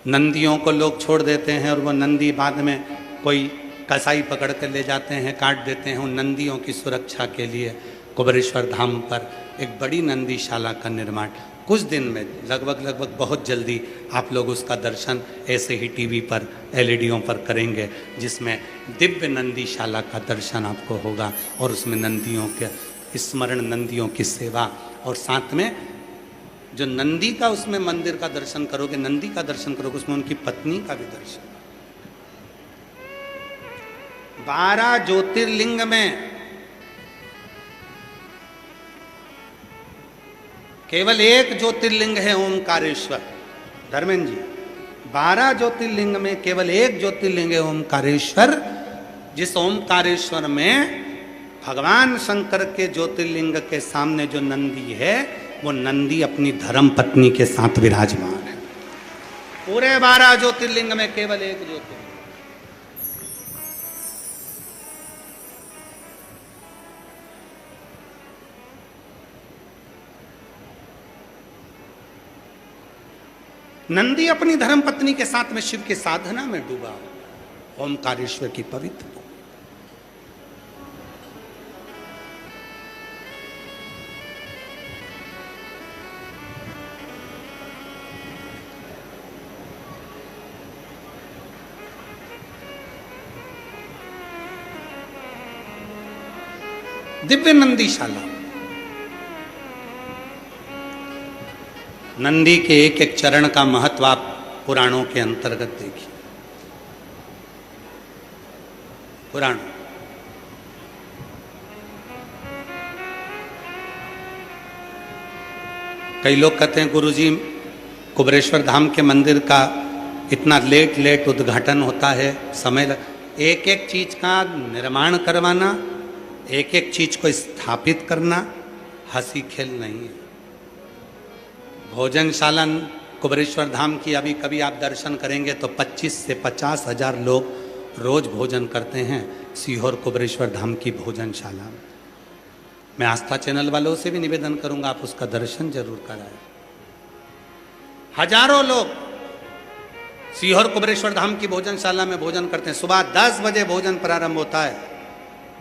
नंदियों को लोग छोड़ देते हैं और वो नंदी बाद में कोई कसाई पकड़ कर ले जाते हैं, काट देते हैं। उन नंदियों की सुरक्षा के लिए कुबेरेश्वर धाम पर एक बड़ी नंदीशाला का निर्माण कुछ दिन में, लगभग बहुत जल्दी आप लोग उसका दर्शन ऐसे ही टीवी पर एलईडीओं पर करेंगे, जिसमें दिव्य नंदीशाला का दर्शन आपको होगा और उसमें नंदियों के स्मरण, नंदियों की सेवा, और साथ में जो नंदी का उसमें मंदिर का दर्शन करोगे, नंदी का दर्शन करोगे, उसमें उनकी पत्नी का भी दर्शन। 12 ज्योतिर्लिंग में केवल एक ज्योतिर्लिंग है ओमकारेश्वर। धर्मेंद्र जी, 12 ज्योतिर्लिंग में केवल एक ज्योतिर्लिंग है ओमकारेश्वर, जिस ओमकारेश्वर में भगवान शंकर के ज्योतिर्लिंग के सामने जो नंदी है, वो नंदी अपनी धर्म पत्नी के साथ विराजमान है। पूरे 12 ज्योतिर्लिंग में केवल एक ज्योतिर्लिंग। नंदी अपनी धर्म पत्नी के साथ में शिव की साधना में डूबा, ओमकारेश्वर की पवित्र। दिव्य नंदीशाला। नंदी के एक एक चरण का महत्व आप पुराणों के अंतर्गत देखिए। पुराण कई लोग कहते हैं गुरुजी कुबेरेश्वर धाम के मंदिर का इतना लेट उद्घाटन होता है, समय एक एक चीज का निर्माण करवाना, एक एक चीज को स्थापित करना हंसी खेल नहीं है। भोजनशाला कुबेरेश्वर धाम की अभी कभी आप दर्शन करेंगे तो 25 से 50 हजार लोग रोज भोजन करते हैं सीहोर कुबेरेश्वर धाम की भोजनशाला में। मैं आस्था चैनल वालों से भी निवेदन करूंगा आप उसका दर्शन जरूर कराएं। हजारों लोग सीहोर कुबेरेश्वर धाम की भोजनशाला में भोजन करते हैं। सुबह 10 बजे भोजन प्रारंभ होता है,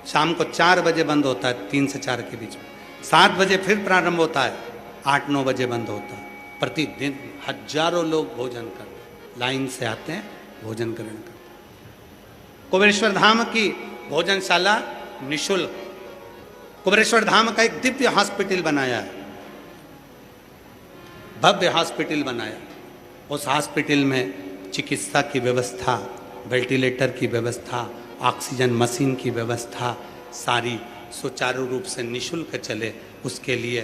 शाम को 4 बजे बंद होता है, 3 से 4 के बीच में। 7 बजे फिर प्रारंभ होता है, 8-9 बजे बंद होता है। प्रतिदिन हजारों लोग भोजन करते, लाइन से आते हैं, भोजन ग्रहण करते हैं। कुबेरेश्वर धाम की भोजनशाला निःशुल्क। कुबेरेश्वर धाम का एक दिव्य हॉस्पिटल बनाया है, भव्य हॉस्पिटल बनाया। उस हॉस्पिटल में चिकित्सा की व्यवस्था, वेंटिलेटर की व्यवस्था, ऑक्सीजन मशीन की व्यवस्था सारी सुचारू रूप से निःशुल्क चले, उसके लिए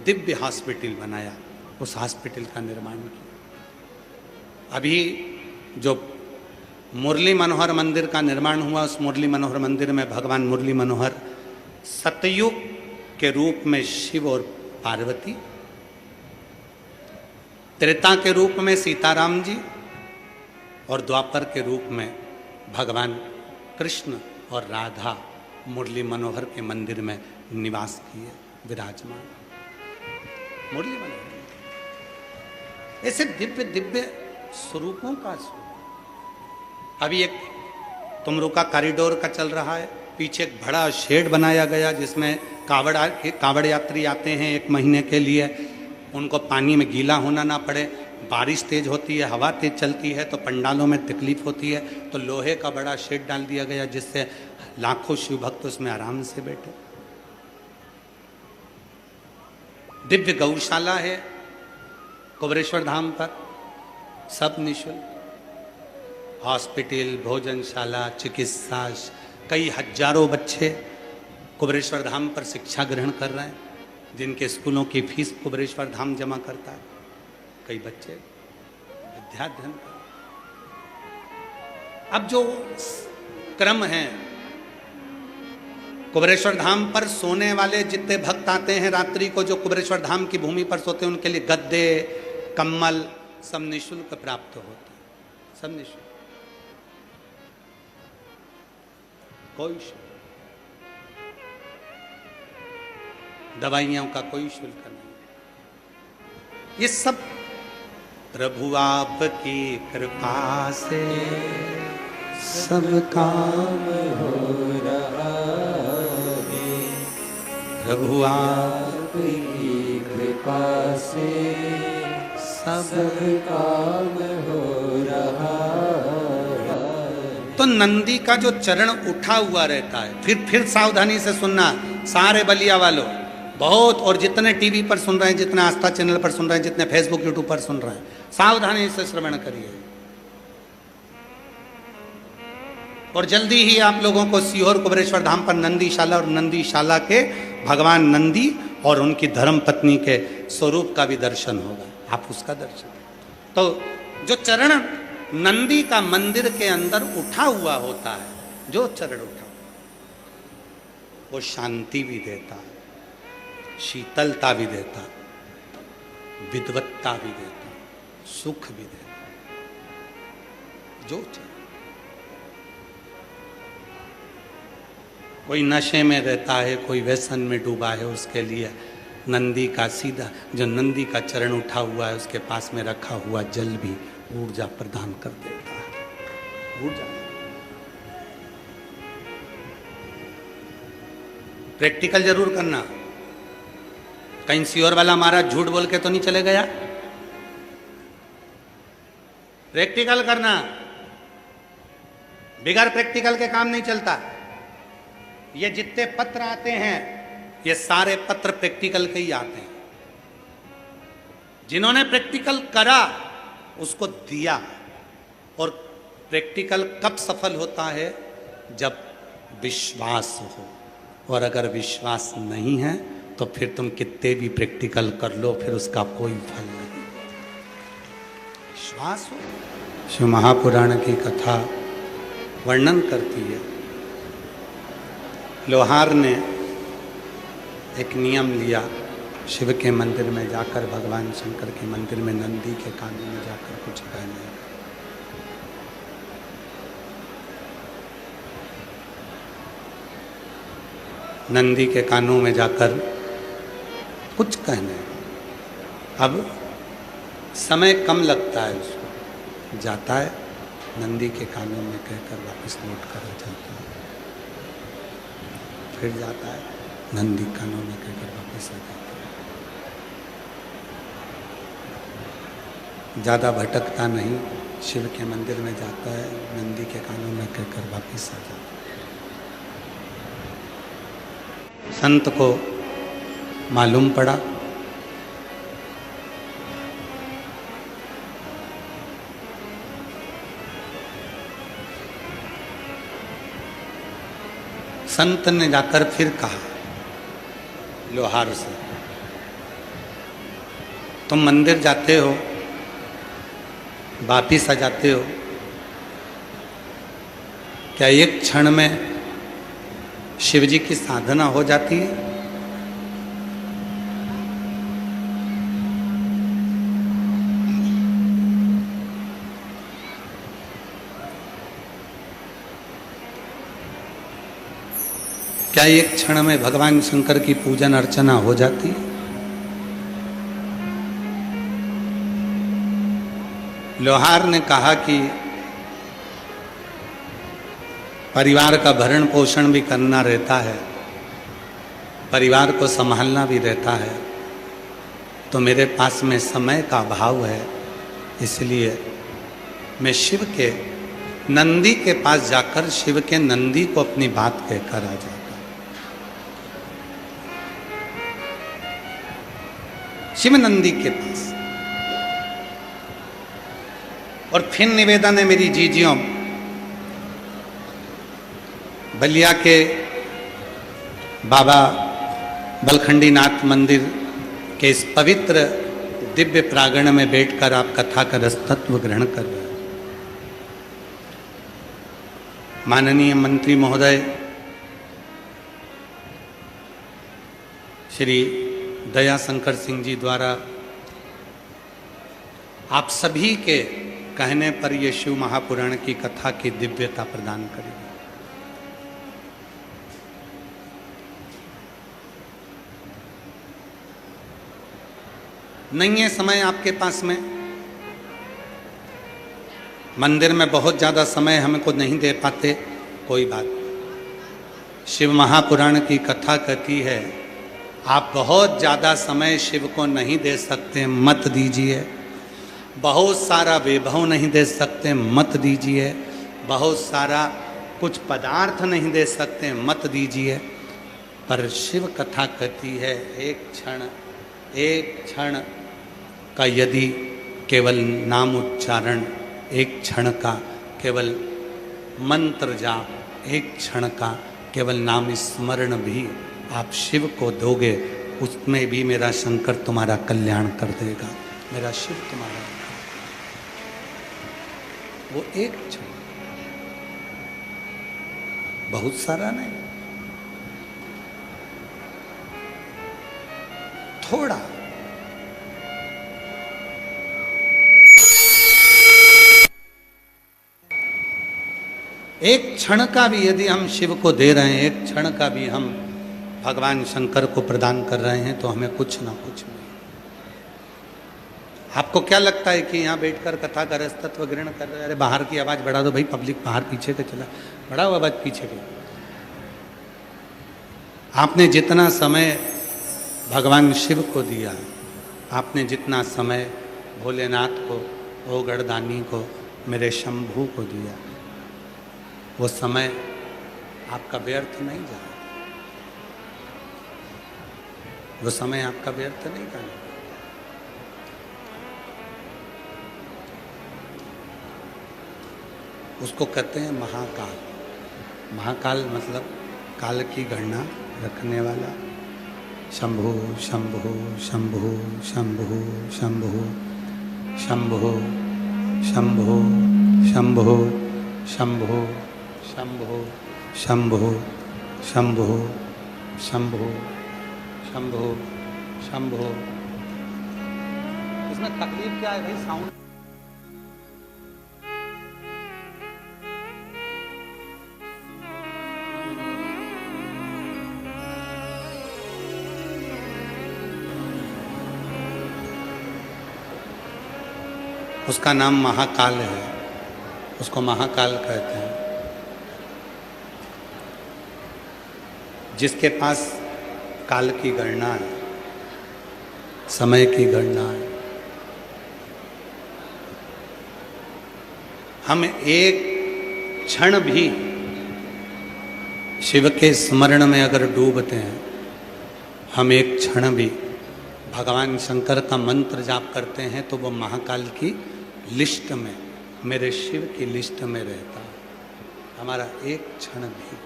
दिव्य हॉस्पिटल बनाया। उस हॉस्पिटल का निर्माण किया। अभी जो मुरली मनोहर मंदिर का निर्माण हुआ, उस मुरली मनोहर मंदिर में भगवान मुरली मनोहर सतयुग के रूप में शिव और पार्वती, त्रेता के रूप में सीताराम जी और द्वापर के रूप में भगवान कृष्ण और राधा मुरली मनोहर के मंदिर में निवास किए, विराजमान मुरली मनोहर। ऐसे दिव्य दिव्य स्वरूपों का स्वरूप। अभी एक तुमरू का कॉरिडोर का चल रहा है, पीछे एक बड़ा शेड बनाया गया जिसमें कावड़ यात्री आते हैं 1 महीने के लिए, उनको पानी में गीला होना ना पड़े। बारिश तेज होती है, हवा तेज चलती है तो पंडालों में तकलीफ होती है, तो लोहे का बड़ा शेड डाल दिया गया जिससे लाखों शिव भक्त उसमें आराम से बैठे। दिव्य गौशाला है कुबेरेश्वर धाम पर, सब निःशुल्क। हॉस्पिटल, भोजनशाला, चिकित्सा, कई हजारों बच्चे कुबेरेश्वर धाम पर शिक्षा ग्रहण कर रहे हैं, जिनके स्कूलों की फीस कुबेरेश्वर धाम जमा करता है। कई बच्चे विद्याध्ययन कर। अब जो क्रम है, कुबेरेश्वर धाम पर सोने वाले जितने भक्त आते हैं रात्रि को, जो कुबेरेश्वर धाम की भूमि पर सोते हैं, उनके लिए गद्दे, कम्बल सब निःशुल्क प्राप्त होते हैं, सब निःशुल्क, कोई शुल्क, दवाइयों का कोई शुल्क नहीं। ये सब प्रभु आपकी कृपा से सब काम हो रहा है। प्रभु आपकी कृपा से सब काम हो रहा है। तो नंदी का जो चरण उठा हुआ रहता है, फिर सावधानी से सुनना सारे बलिया वालों, बहुत, और जितने टीवी पर सुन रहे हैं, जितने आस्था चैनल पर सुन रहे हैं, जितने फेसबुक यूट्यूब पर सुन रहे हैं, सावधानी से श्रवण करिए। और जल्दी ही आप लोगों को सीहोर कुबेरेश्वर धाम पर नंदीशाला और नंदीशाला के भगवान नंदी और उनकी धर्म पत्नी के स्वरूप का भी दर्शन होगा, आप उसका दर्शन। तो जो चरण नंदी का मंदिर के अंदर उठा हुआ होता है, जो चरण उठा वो शांति भी देता, शीतलता भी देता, विद्वत्ता भी देता, सुख भी देता, जो चरण। कोई नशे में रहता है, कोई व्यसन में डूबा है, उसके लिए नंदी का सीधा जो नंदी का चरण उठा हुआ है उसके पास में रखा हुआ जल भी ऊर्जा प्रदान कर देता है। ऊर्जा प्रैक्टिकल जरूर करना। कहीं सियोर वाला महाराज झूठ बोल के तो नहीं चले गया। प्रैक्टिकल करना, बिगैर प्रैक्टिकल के काम नहीं चलता। ये जितने पत्र आते हैं ये सारे पत्र प्रैक्टिकल के ही आते हैं। जिन्होंने प्रैक्टिकल करा उसको दिया। और प्रैक्टिकल कब सफल होता है? जब विश्वास हो। और अगर विश्वास नहीं है तो फिर तुम कितने भी प्रैक्टिकल कर लो, फिर उसका कोई फल नहीं। विश्वास हो। शिव महापुराण की कथा वर्णन करती है, लोहार ने एक नियम लिया, शिव के मंदिर में जाकर, भगवान शंकर के मंदिर में नंदी के कानों में जाकर कुछ कहने। नंदी के कानों में जाकर कुछ कहने। अब समय कम लगता है उसको, जाता है नंदी के कानों में कहकर वापस लौट कर आ जाता है, फिर जाता है नंदी कानों में कहकर वापस आ जाता है। ज़्यादा भटकता नहीं, शिव के मंदिर में जाता है, नंदी के कानों में कहकर वापस आ जाता है। संत को मालूम पड़ा संत ने जाकर फिर कहा लोहार से, तुम मंदिर जाते हो, वापिस आ जाते हो, क्या एक क्षण में शिव जी की साधना हो जाती है? क्या एक क्षण में भगवान शंकर की पूजन अर्चना हो जाती है? लोहार ने कहा कि परिवार का भरण पोषण भी करना रहता है, परिवार को संभालना भी रहता है, तो मेरे पास में समय का अभाव है, इसलिए मैं शिव के नंदी के पास जाकर शिव के नंदी को अपनी बात कहकर आ जाता। शिव नंदी के पास। और फिर निवेदन है मेरी जीजियों, बलिया के बाबा बलखंडी नाथ मंदिर के इस पवित्र दिव्य प्रांगण में बैठकर आप कथा का रसतत्व ग्रहण कर रहे हैं। माननीय मंत्री महोदय श्री दयाशंकर सिंह जी द्वारा आप सभी के कहने पर ये शिव महापुराण की कथा की दिव्यता प्रदान करेगी। नहीं है समय आपके पास में, मंदिर में बहुत ज़्यादा समय हमको नहीं दे पाते, कोई बात। शिव महापुराण की कथा कहती है आप बहुत ज़्यादा समय शिव को नहीं दे सकते, मत दीजिए। बहुत सारा वैभव नहीं दे सकते, मत दीजिए। बहुत सारा कुछ पदार्थ नहीं दे सकते, मत दीजिए। पर शिव कथा कहती है एक क्षण का यदि केवल नाम उच्चारण, एक क्षण का केवल मंत्र जाप, एक क्षण का केवल नाम स्मरण भी आप शिव को दोगे, उसमें भी मेरा शंकर तुम्हारा कल्याण कर देगा, मेरा शिव तुम्हारा। वो एक क्षण, बहुत सारा नहीं, थोड़ा। एक क्षण का भी यदि हम शिव को दे रहे हैं, एक क्षण का भी हम भगवान शंकर को प्रदान कर रहे हैं, तो हमें कुछ ना कुछ मिले। आपको क्या लगता है कि यहाँ बैठकर कथा का रस तत्व ग्रहण कर रहे हैं? अरे बाहर की आवाज बढ़ा दो भाई, पब्लिक बाहर पीछे के चला, बढ़ाओ आवाज पीछे की। आपने जितना समय भगवान शिव को दिया, आपने जितना समय भोलेनाथ को, ओ गढ़दानी को, मेरे शंभू को दिया, वो समय आपका व्यर्थ नहीं जाए, वो समय आपका व्यर्थ नहीं जाने। उसको कहते हैं महाकाल। महाकाल मतलब काल की गणना रखने वाला। शंभु शंभु शंभु शंभु शंभु शंभु शंभु शंभु शंभु शंभु शंभु शंभु शंभु शंभु शंभु। इसमें तकलीफ क्या है भाई? साउंड उसका नाम महाकाल है, उसको महाकाल कहते हैं। जिसके पास काल की गणना है, समय की गणना है। हम एक क्षण भी शिव के स्मरण में अगर डूबते हैं, हम एक क्षण भी भगवान शंकर का मंत्र जाप करते हैं, तो वो महाकाल की लिस्ट में, मेरे शिव की लिस्ट में रहता है हमारा एक क्षण भी।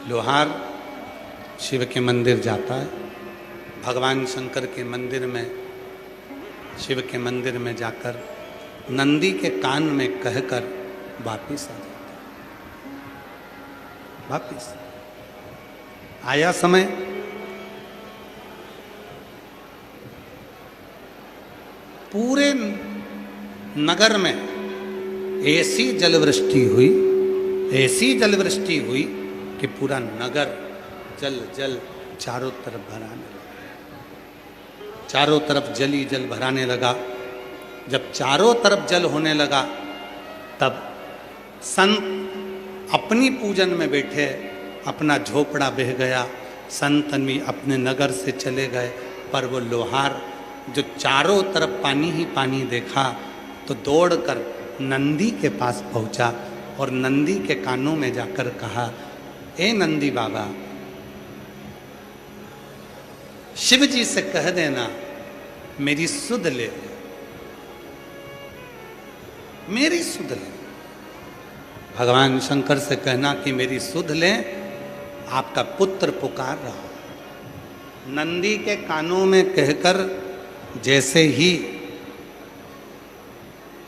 लोहार शिव के मंदिर जाता है, भगवान शंकर के मंदिर में, शिव के मंदिर में जाकर नंदी के कान में कहकर वापिस आ जाता है। वापिस आया समय, पूरे नगर में ऐसी जलवृष्टि हुई, ऐसी जलवृष्टि हुई कि पूरा नगर जल जल चारों तरफ भराने लगा। चारों तरफ जल ही जल भराने लगा। जब चारों तरफ जल होने लगा, तब संत अपनी पूजन में बैठे, अपना झोपड़ा बह गया, संत भी अपने नगर से चले गए। पर वो लोहार जो चारों तरफ पानी ही पानी देखा, तो दौड़कर नंदी के पास पहुंचा और नंदी के कानों में जाकर कहा, ए नंदी बाबा, शिव जी से कह देना मेरी सुध ले, मेरी सुध ले। भगवान शंकर से कहना कि मेरी सुध ले, आपका पुत्र पुकार रहा। नंदी के कानों में कहकर जैसे ही,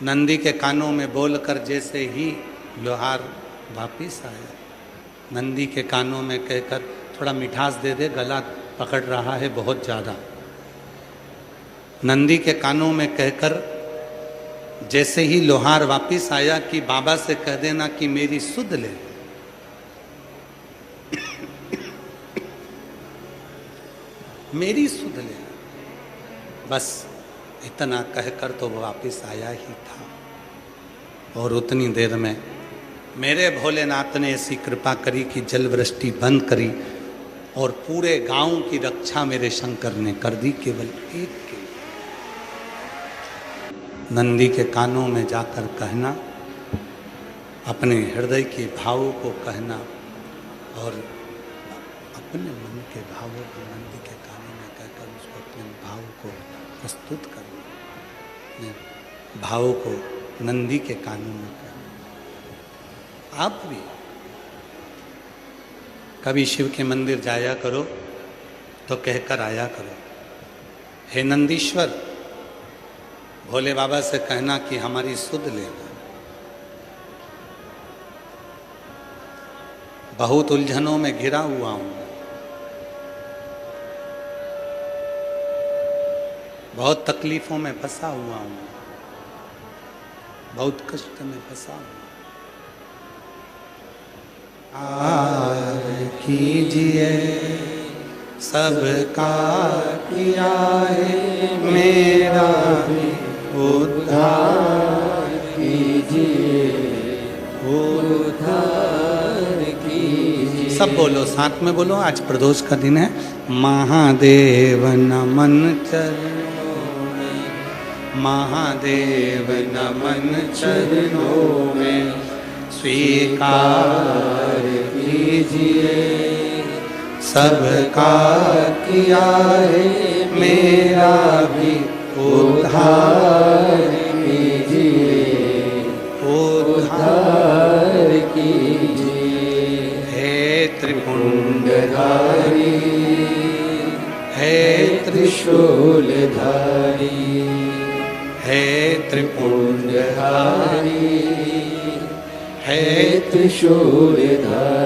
नंदी के कानों में बोलकर जैसे ही लोहार वापिस आया, नंदी के कानों में कहकर, थोड़ा मिठास दे दे, गला पकड़ रहा है बहुत ज़्यादा। नंदी के कानों में कहकर जैसे ही लोहार वापिस आया कि बाबा से कह देना कि मेरी सुध ले। मेरी सुध ले, बस इतना कहकर तो वो वापिस आया ही था। और उतनी देर में मेरे भोलेनाथ ने ऐसी कृपा करी कि जल वृष्टि बंद करी और पूरे गांव की रक्षा मेरे शंकर ने कर दी, केवल एक के। नंदी के कानों में जाकर कहना, अपने हृदय के भावों को कहना और अपने मन के भावों को नंदी के कानों में कहकर उसको अपने भाव को प्रस्तुत करना, भावों को नंदी के कानों में कहना। आप भी कभी शिव के मंदिर जाया करो तो कहकर आया करो, हे नंदीश्वर, भोले बाबा से कहना कि हमारी सुध लेना। बहुत उलझनों में घिरा हुआ हूं, बहुत तकलीफों में फंसा हुआ हूं, बहुत कष्ट में फंसा हूं। आर कीजिए सबका किया है, मेरा भी उद्धार कीजिए, उद्धार कीजिए। सब बोलो, साथ में बोलो। आज प्रदोष का दिन है। महादेव नमन चरणों में, महादेव नमन चरणों में, स्वीकार कीजिए सबका किया है, मेरा भी उद्धार कीजिए, उद्धार कीजिए। हे त्रिपुंडधारी, हे त्रिशूलधारी, हे त्रिपुंडधारी, हे त्रिशूलधारी।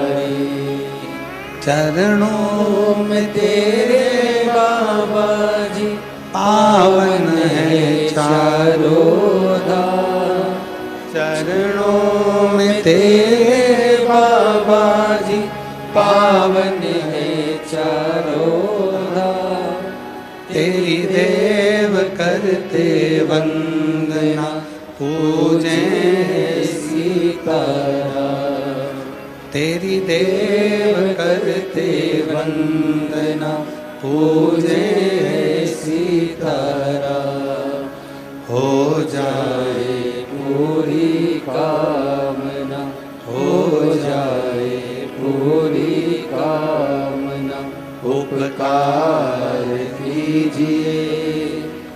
चरणों में तेरे बाबा जी पावन है चारों धाम। चरणों में तेरे बाबा जी पावन है चारों धाम। तेरी देव करते वंदना, पूजे सीताराम। तेरी देव करते वंदना, पूजे सीताराम। हो जाए पूरी कामना, हो जाए पूरी कामना। उपकार कीजिए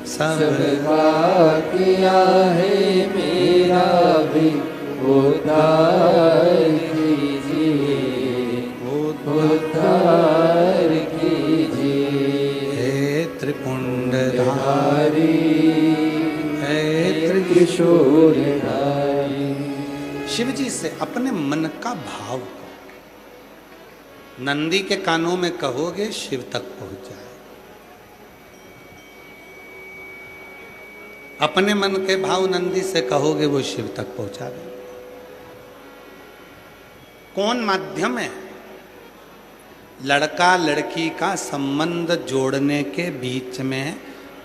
सबका किया है, मेरा भी उद्धार कीजिए, उद्धार कीजिए। हे त्रिपुंडधारी, हे त्रिशूलधारी। शिव जी से अपने मन का भाव को नंदी के कानों में कहोगे, शिव तक पहुंच जाए। अपने मन के भाव नंदी से कहोगे, वो शिव तक पहुंचा दे। कौन माध्यम है? लड़का लड़की का संबंध जोड़ने के बीच में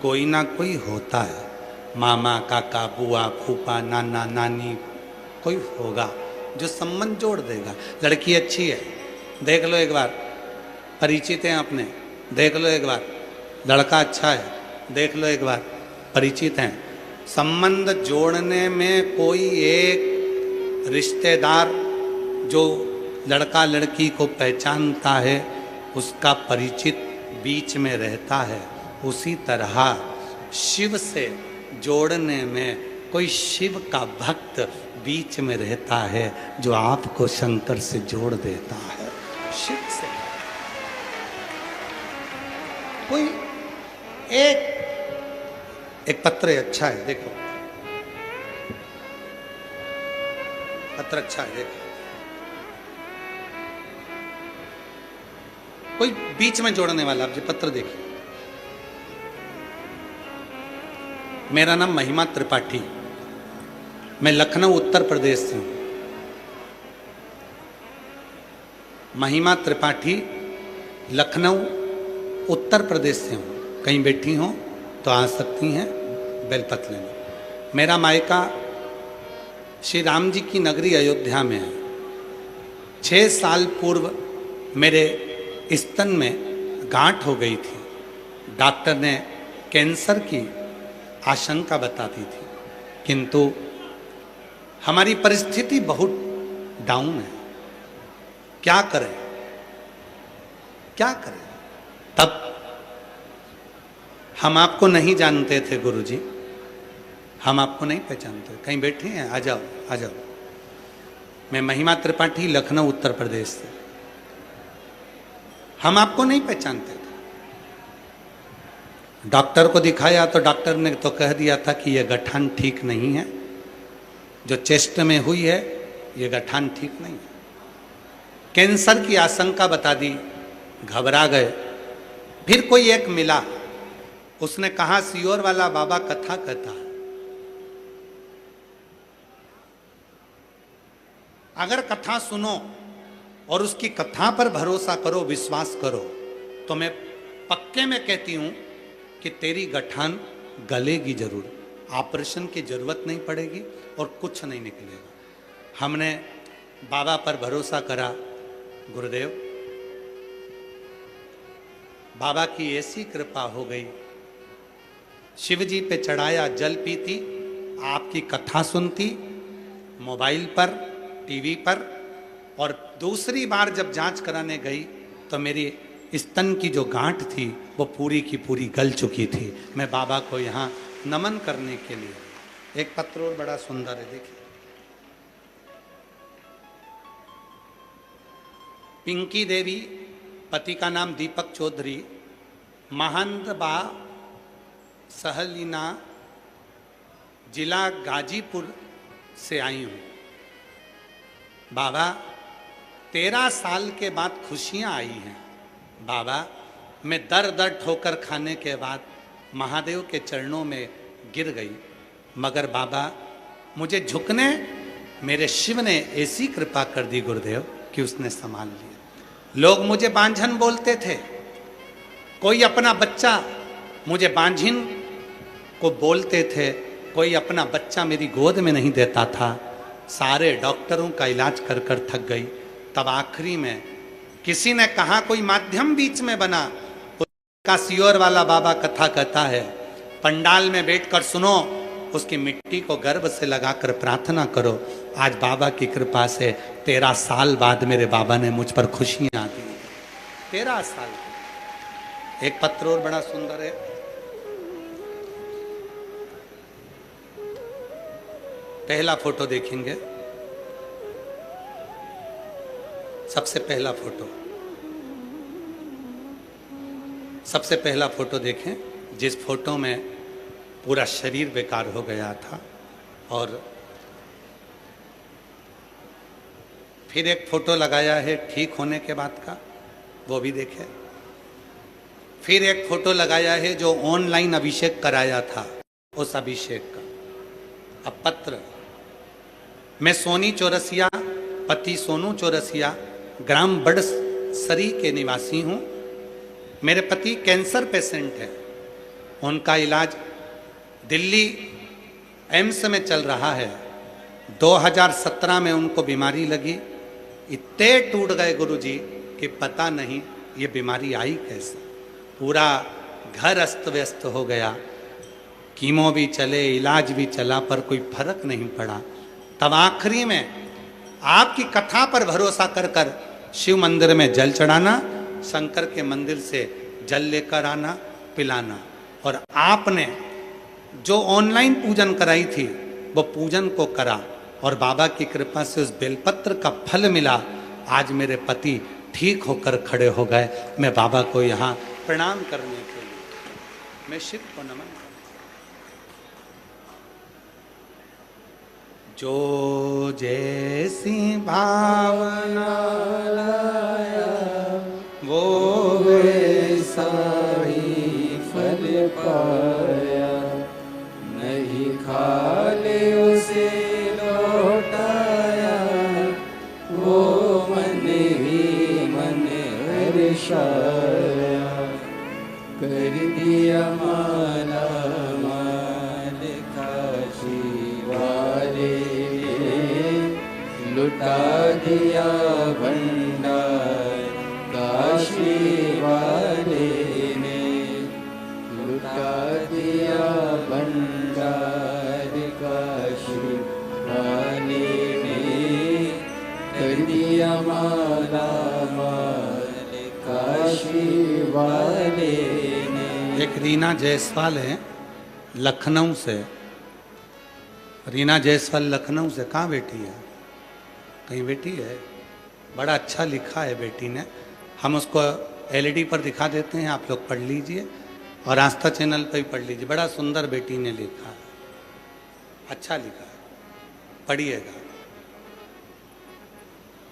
कोई ना कोई होता है। मामा, काका, बुआ, फूफा, नाना, नानी, कोई होगा जो संबंध जोड़ देगा। लड़की अच्छी है, देख लो एक बार, परिचित हैं अपने, देख लो एक बार। लड़का अच्छा है, देख लो एक बार, परिचित हैं। संबंध जोड़ने में कोई एक रिश्तेदार जो लड़का लड़की को पहचानता है, उसका परिचित बीच में रहता है। उसी तरह शिव से जोड़ने में कोई शिव का भक्त बीच में रहता है, जो आपको शंकर से जोड़ देता है। शिव से कोई एक पत्र अच्छा है, देखो पत्र अच्छा है, देखो। कोई बीच में जोड़ने वाला, आप जो पत्र देखिए। मेरा नाम महिमा त्रिपाठी, मैं लखनऊ उत्तर प्रदेश से हूं। महिमा त्रिपाठी, लखनऊ उत्तर प्रदेश से हूं। कहीं बैठी हो तो आ सकती हैं बेलपत्र में। मेरा मायका श्री राम जी की नगरी अयोध्या में है। 6 साल पूर्व मेरे स्तन में गांठ हो गई थी। डॉक्टर ने कैंसर की आशंका बता दी थी, किंतु हमारी परिस्थिति बहुत डाउन है। क्या करें, क्या करें? तब हम आपको नहीं जानते थे गुरुजी, हम आपको नहीं पहचानते। कहीं बैठे हैं? आ जाओ, आ जाओ। मैं महिमा त्रिपाठी, लखनऊ उत्तर प्रदेश से। हम आपको नहीं पहचानते थे। डॉक्टर को दिखाया तो डॉक्टर ने तो कह दिया था कि यह गठान ठीक नहीं है, जो चेस्ट में हुई है ये गठान ठीक नहीं है। कैंसर की आशंका बता दी, घबरा गए। फिर कोई एक मिला, उसने कहा सियोर वाला बाबा कथा कहता है, अगर कथा सुनो और उसकी कथा पर भरोसा करो, विश्वास करो, तो मैं पक्के में कहती हूं कि तेरी गठान गलेगी जरूर, ऑपरेशन की जरूरत नहीं पड़ेगी और कुछ नहीं निकलेगा। हमने बाबा पर भरोसा करा, गुरुदेव बाबा की ऐसी कृपा हो गई, शिव जी पे चढ़ाया जल पीती, आपकी कथा सुनती मोबाइल पर, टीवी पर, और दूसरी बार जब जांच कराने गई तो मेरी स्तन की जो गांठ थी वो पूरी की पूरी गल चुकी थी। मैं बाबा को यहाँ नमन करने के लिए, एक पत्र और बड़ा सुंदर है, देखिए, पिंकी देवी, पति का नाम दीपक चौधरी, महंत बा सहलीना, जिला गाजीपुर से आई हूँ। बाबा 13 साल के बाद खुशियाँ आई हैं। बाबा मैं दर दर ठोकर खाने के बाद महादेव के चरणों में गिर गई, मगर बाबा मुझे झुकने मेरे शिव ने ऐसी कृपा कर दी गुरुदेव कि उसने संभाल लिया। लोग मुझे बांझन बोलते थे, कोई अपना बच्चा, मुझे बांझिन को बोलते थे, कोई अपना बच्चा मेरी गोद में नहीं देता था। सारे डॉक्टरों का इलाज कर कर थक गई। तब आखिरी में किसी ने कहा, कोई माध्यम बीच में बना, उसका सियोर वाला बाबा कथा कहता है, पंडाल में बैठकर सुनो, उसकी मिट्टी को गर्भ से लगाकर प्रार्थना करो। आज बाबा की कृपा से 13 साल बाद मेरे बाबा ने मुझ पर खुशियां दी। 13 साल। एक पत्र और बड़ा सुंदर है, पहला फोटो देखेंगे, सबसे पहला फोटो, सबसे पहला फोटो देखें, जिस फोटो में पूरा शरीर बेकार हो गया था। और फिर एक फोटो लगाया है ठीक होने के बाद का, वो भी देखें। फिर एक फोटो लगाया है जो ऑनलाइन अभिषेक कराया था, उस अभिषेक का। अब पत्र, मैं सोनी चौरसिया, पति सोनू चौरसिया, ग्राम बड़सरी के निवासी हूँ। मेरे पति कैंसर पेशेंट है, उनका इलाज दिल्ली एम्स में चल रहा है। 2017 में उनको बीमारी लगी, इतने टूट गए गुरुजी कि पता नहीं ये बीमारी आई कैसे। पूरा घर अस्त व्यस्त हो गया, कीमो भी चले, इलाज भी चला, पर कोई फर्क नहीं पड़ा। तब आखिरी में आपकी कथा पर भरोसा कर कर शिव मंदिर में जल चढ़ाना, शंकर के मंदिर से जल लेकर आना, पिलाना, और आपने जो ऑनलाइन पूजन कराई थी वो पूजन को करा, और बाबा की कृपा से उस बेलपत्र का फल मिला। आज मेरे पति ठीक होकर खड़े हो गए। मैं बाबा को यहाँ प्रणाम करने के लिए, मैं शिव को नमन करता। जो जैसी भावना लाया वो वैसा ही फल पाया, नहीं खाले उसे लौटाया, वो मन ही मन हर्षाया। कर दिया माला माल काशी वाले, लुटा दिया भंडार काशी वाले ने, लुटा दिया भंडार काशी वाले ने, कर दिया माला माल काशी वाले ने। एक रीना जायसवाल है लखनऊ से, रीना जायसवाल लखनऊ से। कहाँ बेटी है? कहीं बेटी है? बड़ा अच्छा लिखा है बेटी ने, हम उसको एलईडी पर दिखा देते हैं, आप लोग पढ़ लीजिए। और आस्था चैनल पर भी पढ़ लीजिए, बड़ा सुंदर बेटी ने लिखा है, अच्छा लिखा है, पढ़िएगा,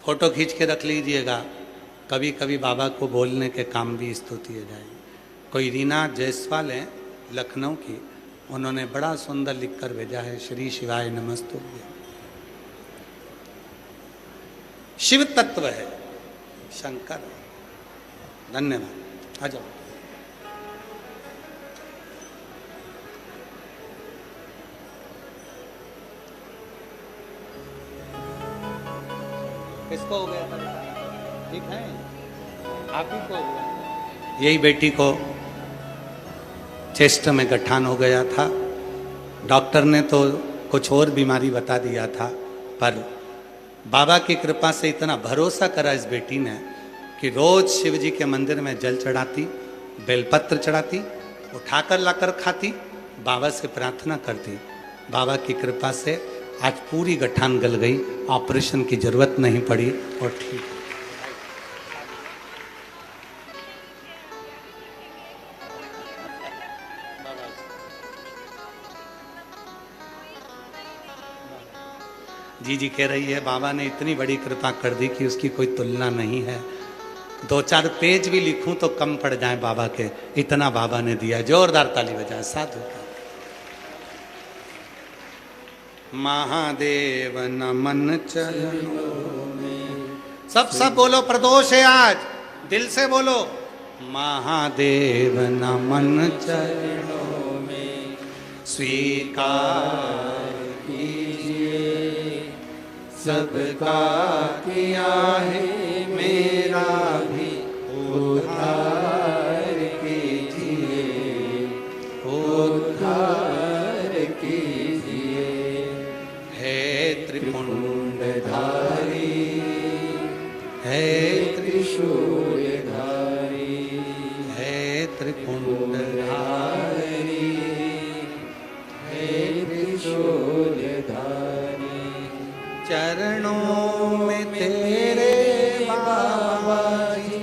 फोटो खींच के रख लीजिएगा, कभी कभी बाबा को बोलने के काम भी स्तुति हो जाएगी। कोई रीना जायसवाल है लखनऊ की, उन्होंने बड़ा सुंदर लिखकर भेजा है, श्री शिवाय नमस्तुभ्यं। शिव तत्व है शंकर। धन्यवाद। आ जाओ। किसको हो गया था? ठीक है, आप ही को हो गया। यही बेटी को चेस्ट में गठान हो गया था। डॉक्टर ने तो कुछ और बीमारी बता दिया था, पर बाबा की कृपा से इतना भरोसा करा इस बेटी ने कि रोज शिव जी के मंदिर में जल चढ़ाती, बेलपत्र चढ़ाती, उठाकर लाकर खाती, बाबा से प्रार्थना करती। बाबा की कृपा से आज पूरी गठान गल गई, ऑपरेशन की जरूरत नहीं पड़ी और ठीक। जी जी कह रही है बाबा ने इतनी बड़ी कृपा कर दी कि उसकी कोई तुलना नहीं है। 2-4 पेज भी लिखूं तो कम पड़ जाए बाबा के, इतना बाबा ने दिया। जोरदार ताली बजाए साधु का। महादेव नमन चरणों में, सब बोलो, प्रदोष है आज, दिल से बोलो। महादेव नमन चरणों में स्वीकार कीजिए, सबका किया है मेरा भी उद्धार कीजिए, उद्धार कीजिए। है त्रिपुंडधारी, है त्रिशूलधारी, है त्रिपुंडधारी, है त्रिशूलधारी। चरणों में तेरे बाबा जी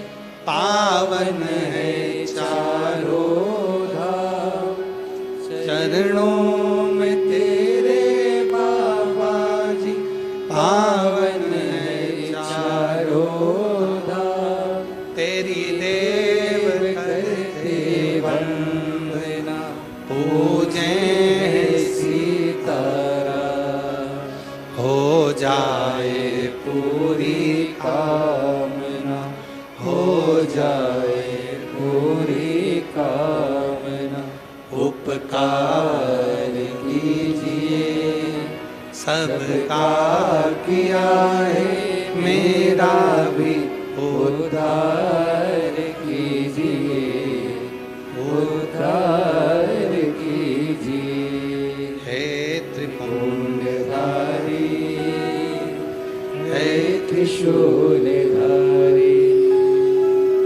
पावन है चारों धाम। चरणों में तेरे बाबा जी पावन है चारों धाम। तेरी देव करते वंदना, पूजे हो जाए पूरी कामना, हो जाए पूरी कामना। उपकार कीजिए, सबका किया है मेरा भी उद्धार कीजिए, उद्धार कीजिए। हे त्रिपुंडधारी, त्रिशूलधारी।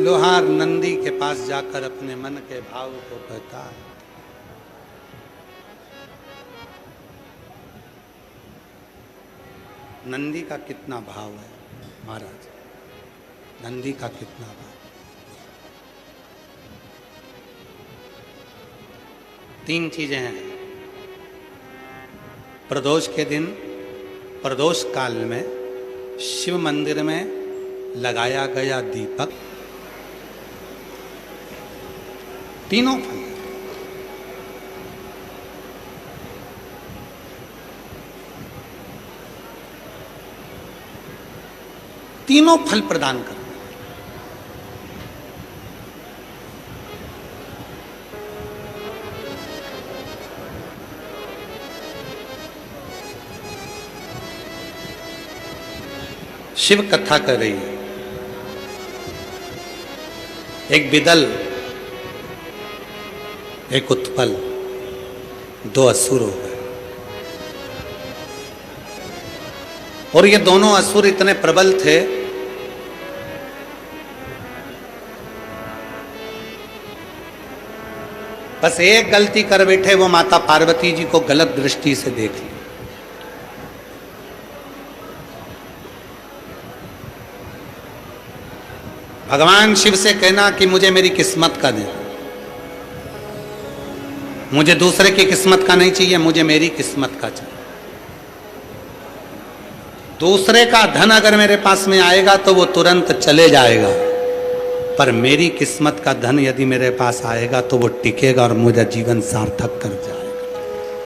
लोहार नंदी के पास जाकर अपने मन के भाव को कहता है। नंदी का कितना भाव है महाराज, नंदी का कितना भाव। 3 चीजें हैं। प्रदोष के दिन, प्रदोष काल में शिव मंदिर में लगाया गया दीपक, तीनों फल, तीनों फल प्रदान करते हैं। शिव कथा कर रही है। एक बिदल, एक उत्पल, 2 असुर हो गए। और ये दोनों असुर इतने प्रबल थे बस एक गलती कर बैठे, वो माता पार्वती जी को गलत दृष्टि से देख ली। भगवान शिव से कहना कि मुझे मेरी किस्मत का दे। मुझे दूसरे की किस्मत का नहीं चाहिए, मुझे मेरी किस्मत का चाहिए। दूसरे का धन अगर मेरे पास में आएगा तो वो तुरंत चले जाएगा, पर मेरी किस्मत का धन यदि मेरे पास आएगा तो वो टिकेगा और मुझे जीवन सार्थक कर जाएगा।